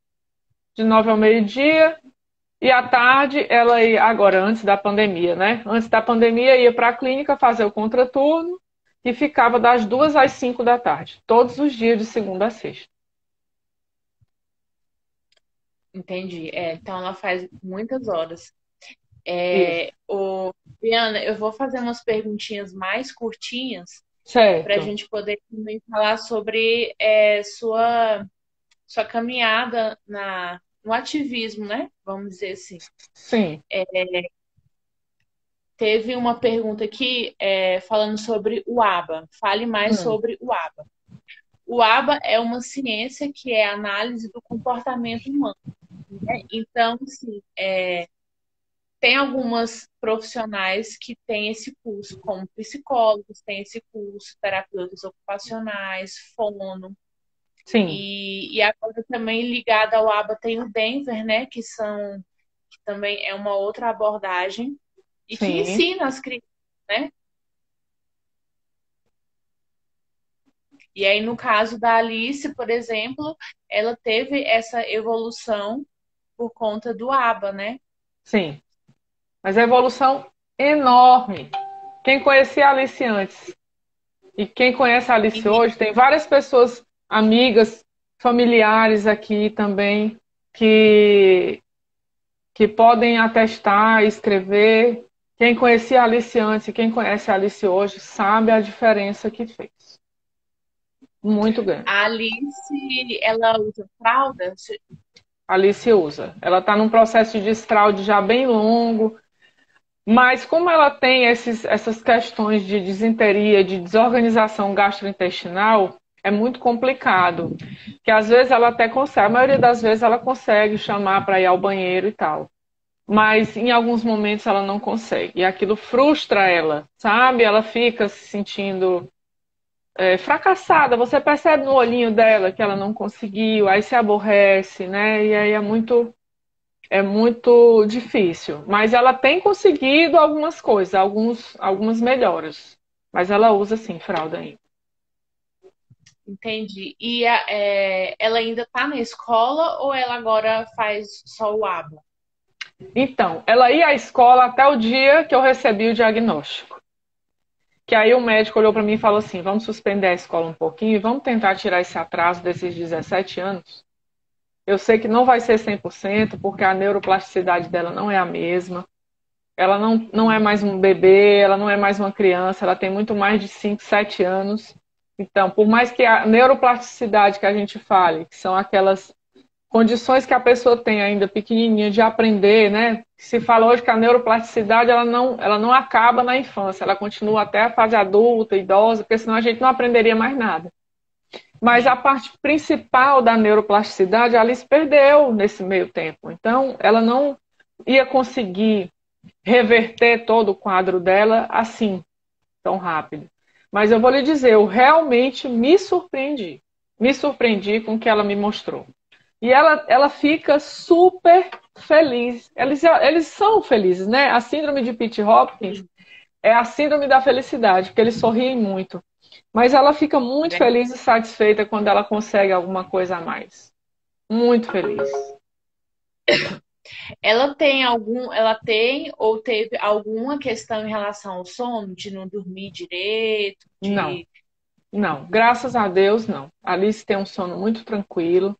De 9 ao meio-dia, e à tarde ela ia, agora, antes da pandemia, né? Antes da pandemia, ia para a clínica fazer o contraturno e ficava das 2 às 5 da tarde, todos os dias, de segunda a sexta. Entendi. Então ela faz muitas horas. Isso. Diana, eu vou fazer umas perguntinhas mais curtinhas para a Certo. gente poder também falar sobre sua caminhada no ativismo, né? Vamos dizer assim. Sim. Teve uma pergunta aqui falando sobre o ABA. Fale mais Hum. sobre o ABA. O ABA é uma ciência que é a análise do comportamento humano, né? Então, assim, tem algumas profissionais que têm esse curso, como psicólogos, tem esse curso, terapeutas ocupacionais, fono, Sim. e agora também ligada ao ABA tem o Denver, né, que também é uma outra abordagem e que Sim. ensina as crianças, né? E aí, no caso da Alice, por exemplo, ela teve essa evolução por conta do ABA, né? Sim. Mas a evolução enorme. Quem conhecia a Alice antes e quem conhece a Alice E, hoje, tem várias pessoas, amigas, familiares aqui também, que, que podem atestar, escrever. Quem conhecia a Alice antes e quem conhece a Alice hoje sabe a diferença que fez. Muito grande. a Alice, ela usa fralda? A Alice usa. Ela está num processo de desfraude já bem longo. Mas como ela tem essas questões de disenteria, de desorganização gastrointestinal, é muito complicado. Que às vezes ela até consegue, a maioria das vezes ela consegue chamar para ir ao banheiro e tal. Mas em alguns momentos ela não consegue. E aquilo frustra ela, sabe? Ela fica se sentindo fracassada. Você percebe no olhinho dela que ela não conseguiu, aí se aborrece, né? E aí é muito difícil, mas ela tem conseguido algumas coisas, algumas melhoras. Mas ela usa sim fralda ainda. Entendi. E ela ainda está na escola ou ela agora faz só o ABA? Então, ela ia à escola até o dia que eu recebi o diagnóstico. Que aí o médico olhou para mim e falou assim: vamos suspender a escola um pouquinho e vamos tentar tirar esse atraso desses 17 anos. Eu sei que não vai ser 100%, porque a neuroplasticidade dela não é a mesma. Ela não é mais um bebê, ela não é mais uma criança, ela tem muito mais de 5, 7 anos. Então, por mais que a neuroplasticidade que a gente fale, que são aquelas condições que a pessoa tem ainda pequenininha de aprender, né? Se fala hoje que a neuroplasticidade ela não acaba na infância, ela continua até a fase adulta, idosa, porque senão a gente não aprenderia mais nada. Mas a parte principal da neuroplasticidade, a Alice perdeu nesse meio tempo. Então, ela não ia conseguir reverter todo o quadro dela assim, tão rápido. Mas eu vou lhe dizer, eu realmente me surpreendi. Me surpreendi com o que ela me mostrou. E ela fica super feliz. Eles são felizes, né? A síndrome de Pitt-Hopkins é a síndrome da felicidade, porque eles sorriem muito. Mas ela fica muito feliz e satisfeita quando ela consegue alguma coisa a mais. Muito feliz. Ela tem ou teve alguma questão em relação ao sono, de não dormir direito, Não, de não. Graças a Deus, não. A Alice tem um sono muito tranquilo.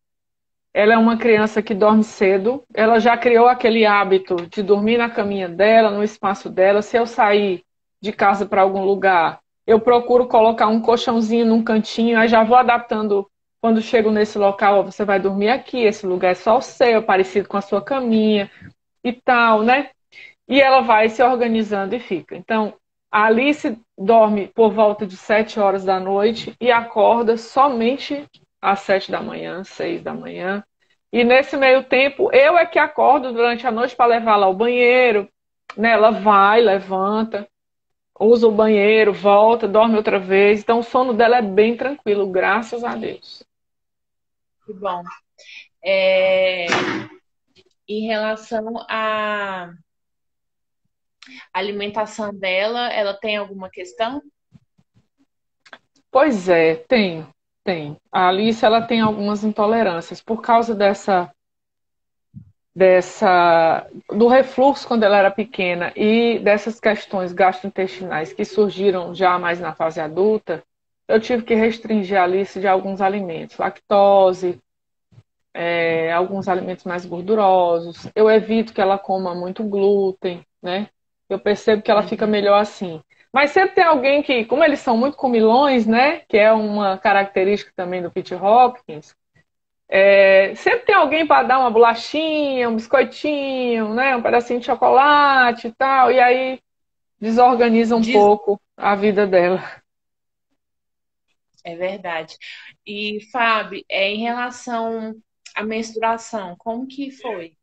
Ela é uma criança que dorme cedo. Ela já criou aquele hábito de dormir na caminha dela, no espaço dela. Se eu sair de casa para algum lugar, eu procuro colocar um colchãozinho num cantinho, aí já vou adaptando. Quando chego nesse local, ó, você vai dormir aqui, esse lugar é só o seu, parecido com a sua caminha e tal, né? E ela vai se organizando e fica. Então, a Alice dorme por volta de 7 horas da noite e acorda somente às 7 da manhã, 6 da manhã. E nesse meio tempo, eu é que acordo durante a noite para levá-la ao banheiro. Né? Ela vai, levanta, usa o banheiro, volta, dorme outra vez. Então, o sono dela é bem tranquilo, graças a Deus. que bom. É, em relação à alimentação dela, ela tem alguma questão? Pois é, tem, tem. A Alice, ela tem algumas intolerâncias por causa do refluxo quando ela era pequena e dessas questões gastrointestinais que surgiram já mais na fase adulta. Eu tive que restringir a Alice de alguns alimentos, lactose, alguns alimentos mais gordurosos. Eu evito que ela coma muito glúten, né? Eu percebo que ela fica melhor assim. Mas sempre tem alguém que, como eles são muito comilões, né? Que é uma característica também do Pitt-Hopkins, sempre tem alguém para dar uma bolachinha, um biscoitinho, né? Um pedacinho de chocolate e tal. E aí desorganiza um Diz- pouco a vida dela. É verdade. E, Fábio, em relação à menstruação, como que foi?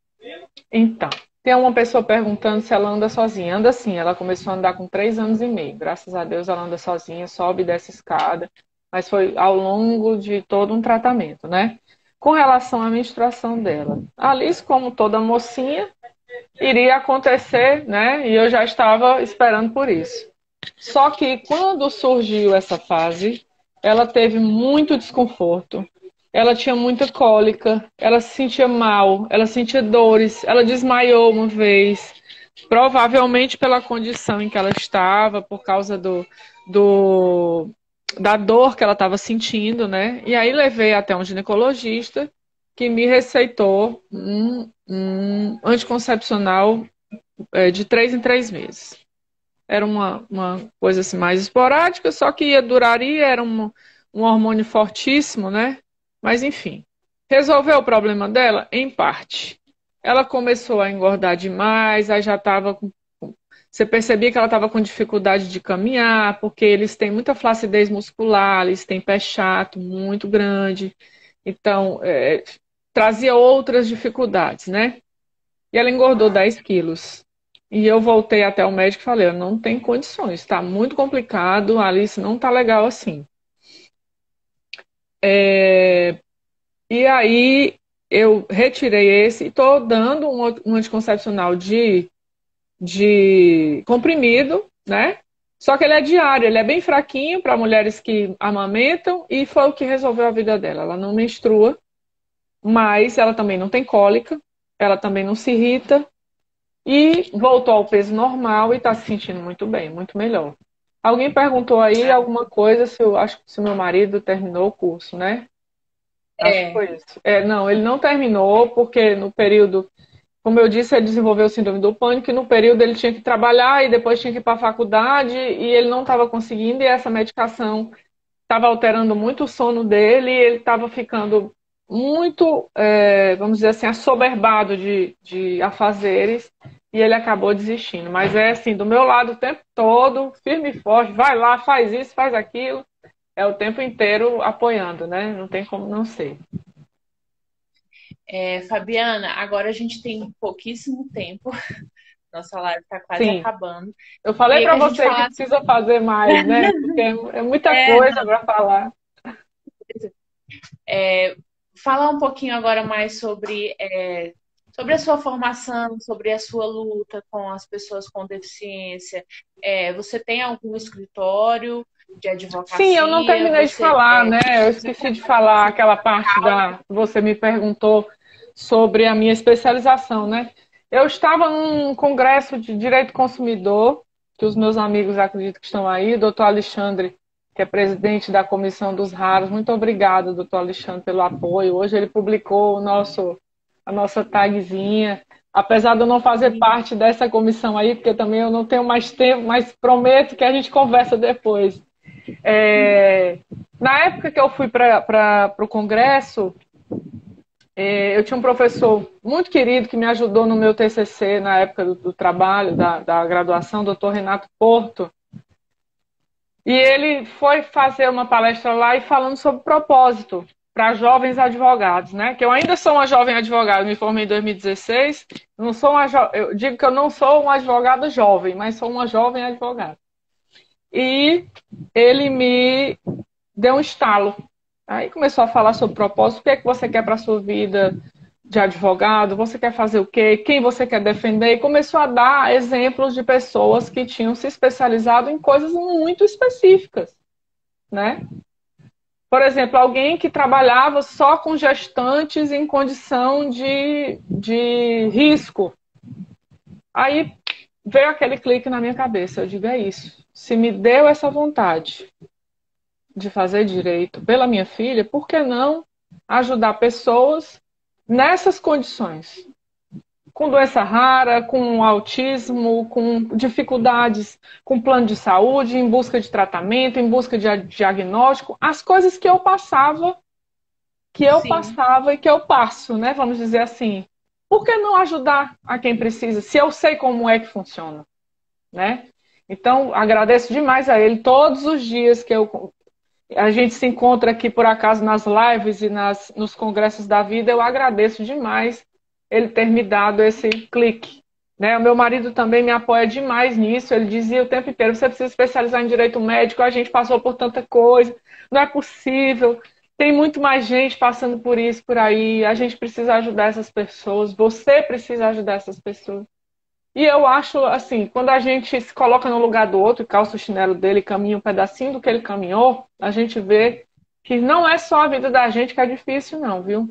Então, tem uma pessoa perguntando se ela anda sozinha. Anda sim, ela começou a andar com 3 anos e meio. Graças a Deus ela anda sozinha, sobe e desce escada. Mas foi ao longo de todo um tratamento, né? Com relação à menstruação dela. A Alice, como toda mocinha, iria acontecer, né? E eu já estava esperando por isso. Só que quando surgiu essa fase, ela teve muito desconforto. Ela tinha muita cólica, ela se sentia mal, ela sentia dores, ela desmaiou uma vez, provavelmente pela condição em que ela estava, por causa do da dor que ela estava sentindo, né? E aí levei até um ginecologista que me receitou um anticoncepcional de 3 em 3 meses. Era uma coisa assim mais esporádica, só que duraria, era um hormônio fortíssimo, né? Mas enfim, resolveu o problema dela? Em parte. Ela começou a engordar demais, aí já estava com. Você percebia que ela estava com dificuldade de caminhar, porque eles têm muita flacidez muscular, eles têm pé chato muito grande. Então, trazia outras dificuldades, né? E ela engordou 10 quilos. E eu voltei até o médico e falei, eu não tenho condições, está muito complicado, a Alice não está legal assim. E aí eu retirei esse e estou dando um anticoncepcional de comprimido, né? Só que ele é diário, ele é bem fraquinho para mulheres que amamentam e foi o que resolveu a vida dela. Ela não menstrua, mas ela também não tem cólica, ela também não se irrita e voltou ao peso normal e está se sentindo muito bem, muito melhor. Alguém perguntou aí alguma coisa se eu acho que se meu marido terminou o curso, né? Acho que É, foi isso. Não, ele não terminou porque no período, como eu disse, ele desenvolveu o síndrome do pânico e no período ele tinha que trabalhar e depois tinha que ir para a faculdade e ele não estava conseguindo e essa medicação estava alterando muito o sono dele e ele estava ficando muito, vamos dizer assim, assoberbado de afazeres e ele acabou desistindo. Mas é assim, do meu lado o tempo todo, firme e forte, vai lá, faz isso, faz aquilo, é o tempo inteiro apoiando, né? Não tem como não ser. Fabiana, agora a gente tem pouquíssimo tempo, nossa live está quase Sim, acabando. eu falei Queria para que a gente você que falasse. precisa fazer mais, né? Porque é muita Não, coisa para falar. falar um pouquinho agora mais sobre a sua formação, sobre a sua luta com as pessoas com deficiência. Você tem algum escritório de Sim, eu não advocacia? terminei de falar, né? Eu esqueci de falar aquela parte da. Você me perguntou sobre a minha especialização, né? Eu estava num congresso de direito consumidor, que os meus amigos acredito que estão aí, doutor Alexandre, que é presidente da Comissão dos Raros. Muito obrigada, doutor Alexandre, pelo apoio. Hoje ele publicou a nossa tagzinha. Apesar de eu não fazer parte dessa comissão aí, porque também eu não tenho mais tempo, mas prometo que a gente conversa depois. Na época que eu fui para o Congresso, eu tinha um professor muito querido que me ajudou no meu TCC na época do trabalho, da graduação, doutor Renato Porto. E ele foi fazer uma palestra lá e falando sobre propósito para jovens advogados, né? Que eu ainda sou uma jovem advogada, me formei em 2016. Não sou eu digo que eu não sou uma advogada jovem, mas sou uma jovem advogada. E ele me deu um estalo. Aí começou a falar sobre propósito, o que é que você quer para a sua vida de advogado, você quer fazer o quê, quem você quer defender, e começou a dar exemplos de pessoas que tinham se especializado em coisas muito específicas, né? Por exemplo, alguém que trabalhava só com gestantes em condição de risco. Aí veio aquele clique na minha cabeça, eu digo, é isso. Se me deu essa vontade de fazer direito pela minha filha, por que não ajudar pessoas nessas condições? Com doença rara, com autismo, com dificuldades com plano de saúde, em busca de tratamento, em busca de diagnóstico, as coisas que eu Sim. passava e que eu passo, né? Vamos dizer assim. Por que não ajudar a quem precisa, se eu sei como é que funciona, né? Então, agradeço demais a ele todos os dias que a gente se encontra aqui, por acaso, nas lives e nos congressos da vida. Eu agradeço demais ele ter me dado esse clique. Né? O meu marido também me apoia demais nisso. Ele dizia o tempo inteiro, você precisa especializar em direito médico, a gente passou por tanta coisa, não é possível. Tem muito mais gente passando por isso por aí. A gente precisa ajudar essas pessoas. Você precisa ajudar essas pessoas. E eu acho, assim, quando a gente se coloca no lugar do outro, calça o chinelo dele, caminha um pedacinho do que ele caminhou, a gente vê que não é só a vida da gente que é difícil, não, viu?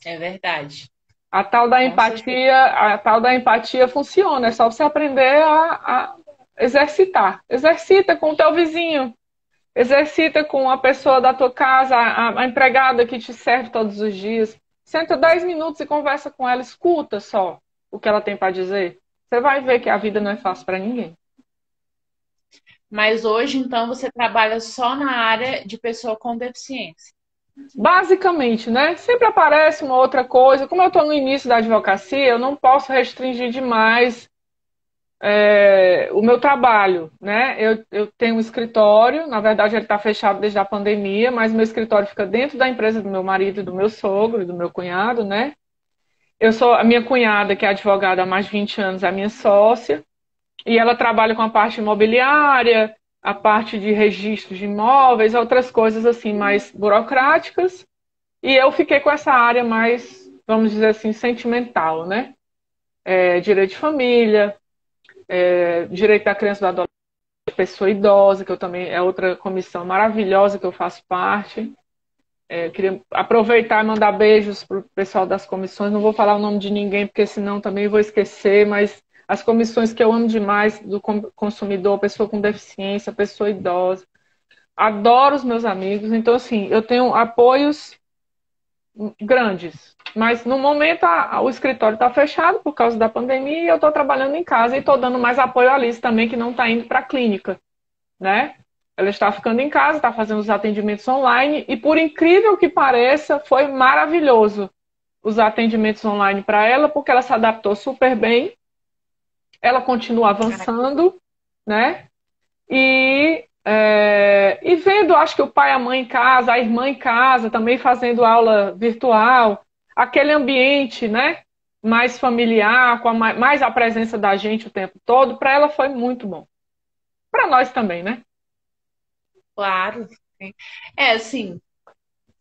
É verdade, com certeza. A tal da empatia funciona, é só você aprender a exercitar. Exercita com o teu vizinho, exercita com a pessoa da tua casa, a empregada que te serve todos os dias. Senta 10 minutos e conversa com ela, escuta só o que ela tem para dizer. Você vai ver que a vida não é fácil para ninguém. Mas hoje, então, você trabalha só na área de pessoa com deficiência. Basicamente, né? Sempre aparece uma outra coisa. Como eu estou no início da advocacia, eu não posso restringir demais o meu trabalho, né? Eu tenho um escritório, na verdade ele está fechado desde a pandemia, mas meu escritório fica dentro da empresa do meu marido, do meu sogro e do meu cunhado, né? Eu sou a minha cunhada, que é advogada há mais de 20 anos, é a minha sócia, e ela trabalha com a parte imobiliária, a parte de registro de imóveis, outras coisas assim mais burocráticas, e eu fiquei com essa área mais, vamos dizer assim, sentimental, né? Direito de família, direito da criança e do adolescente, pessoa idosa, que eu também é outra comissão maravilhosa que eu faço parte. Queria aproveitar e mandar beijos para o pessoal das comissões. Não vou falar o nome de ninguém, porque senão também vou esquecer, mas as comissões que eu amo demais do consumidor, pessoa com deficiência, pessoa idosa. Adoro os meus amigos. Então, assim, eu tenho apoios grandes. Mas no momento o escritório está fechado por causa da pandemia e eu estou trabalhando em casa e estou dando mais apoio à Alice também, que não está indo para a clínica, né? Ela está ficando em casa, está fazendo os atendimentos online e, por incrível que pareça, foi maravilhoso os atendimentos online para ela, porque ela se adaptou super bem, ela continua avançando, né? E vendo, acho que o pai e a mãe em casa, a irmã em casa, também fazendo aula virtual, aquele ambiente, né? Mais familiar, com mais a presença da gente o tempo todo, para ela foi muito bom. Para nós também, né? Claro. Assim,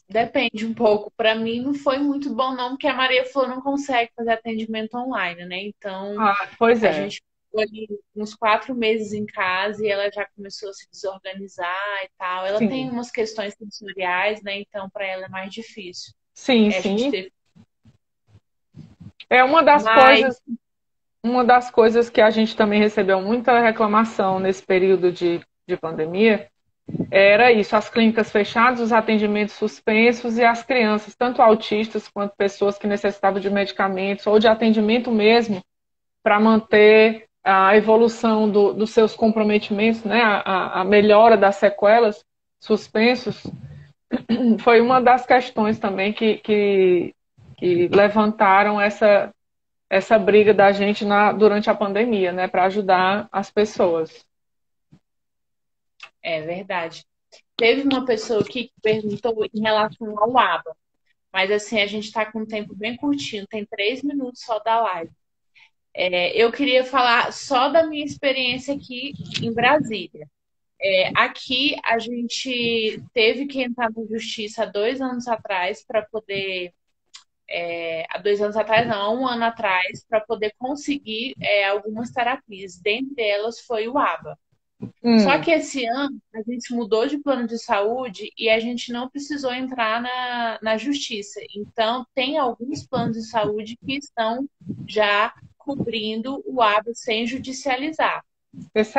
depende um pouco. Para mim não foi muito bom, não, porque a Maria Flor não consegue fazer atendimento online, né? Então, Pois a é. gente ficou ali uns 4 meses em casa e ela já começou a se desorganizar e tal. Ela tem Sim, umas questões sensoriais, né? Então, para ela é mais difícil. sim, A gente sim. teve. É Mas, uma das coisas que a gente também recebeu muita reclamação nesse período de pandemia era isso, as clínicas fechadas, os atendimentos suspensos e as crianças, tanto autistas quanto pessoas que necessitavam de medicamentos ou de atendimento mesmo, para manter a evolução dos seus comprometimentos, né, a melhora das sequelas suspensos, foi uma das questões também que levantaram essa briga da gente durante a pandemia, né, para ajudar as pessoas. é verdade. Teve uma pessoa aqui que perguntou em relação ao ABA. Mas assim, a gente está com um tempo bem curtinho, tem 3 minutos só da live. Eu queria falar só da minha experiência aqui em Brasília. Aqui a gente teve que entrar na justiça há 2 anos atrás para poder. Há 2 anos atrás, não, há um ano atrás, para poder conseguir algumas terapias. Dentre elas foi o ABA. Só Hum, que esse ano a gente mudou de plano de saúde e a gente não precisou entrar na justiça. Então, tem alguns planos de saúde que estão já cobrindo o ABA sem judicializar. Mas,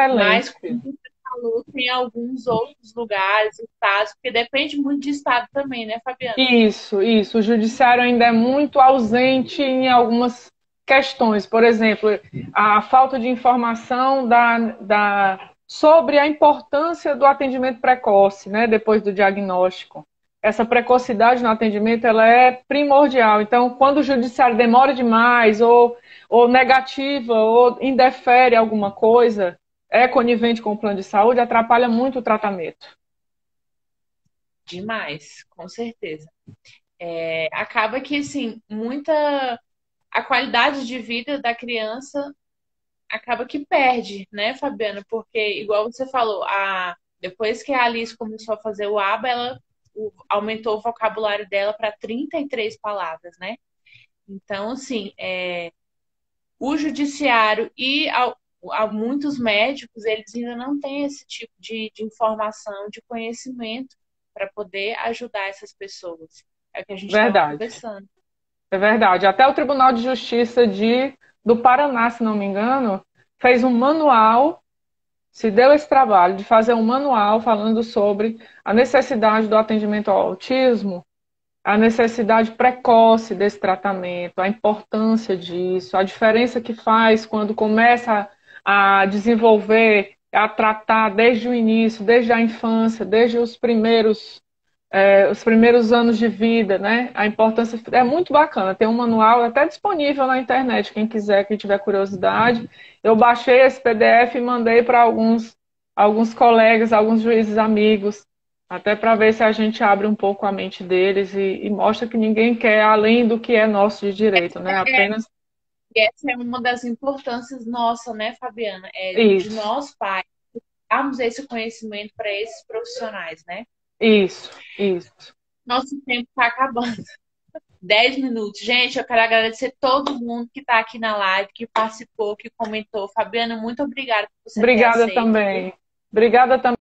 como excelente. você falou, tem alguns outros lugares, estados, porque depende muito de estado também, né, Fabiana? Isso. O judiciário ainda é muito ausente em algumas questões. Por exemplo, a falta de informação sobre a importância do atendimento precoce, né, depois do diagnóstico. Essa precocidade no atendimento ela é primordial. Então, quando o judiciário demora demais, ou negativa, ou indefere alguma coisa, é conivente com o plano de saúde, atrapalha muito o tratamento. Demais, com certeza. Acaba que, assim, muita. A qualidade de vida da criança acaba que perde, né, Fabiana? Porque, igual você falou, depois que a Alice começou a fazer o ABA, aumentou o vocabulário dela para 33 palavras, né? Então, assim, o judiciário e muitos médicos, eles ainda não têm esse tipo de informação, de conhecimento para poder ajudar essas pessoas. É o que a gente estava Verdade. conversando. É verdade. Até o Tribunal de Justiça do Paraná, se não me engano, fez um manual, se deu esse trabalho de fazer um manual falando sobre a necessidade do atendimento ao autismo, a necessidade precoce desse tratamento, a importância disso, a diferença que faz quando começa a desenvolver, a tratar desde o início, desde a infância, desde os primeiros anos de vida, né? A importância é muito bacana. Tem um manual até disponível na internet, quem quiser, quem tiver curiosidade. Eu baixei esse PDF e mandei para alguns colegas, alguns juízes amigos, até para ver se a gente abre um pouco a mente deles e mostra que ninguém quer além do que é nosso de direito, né? Apenas E essa é uma das importâncias nossa, né, Fabiana? De isso, nós pais darmos esse conhecimento para esses profissionais, né? isso. Nosso tempo está acabando. 10 minutos. Gente, eu quero agradecer todo mundo que está aqui na live, que participou, que comentou. Fabiana, muito obrigada por você ter Obrigada aceito. também. Obrigada também.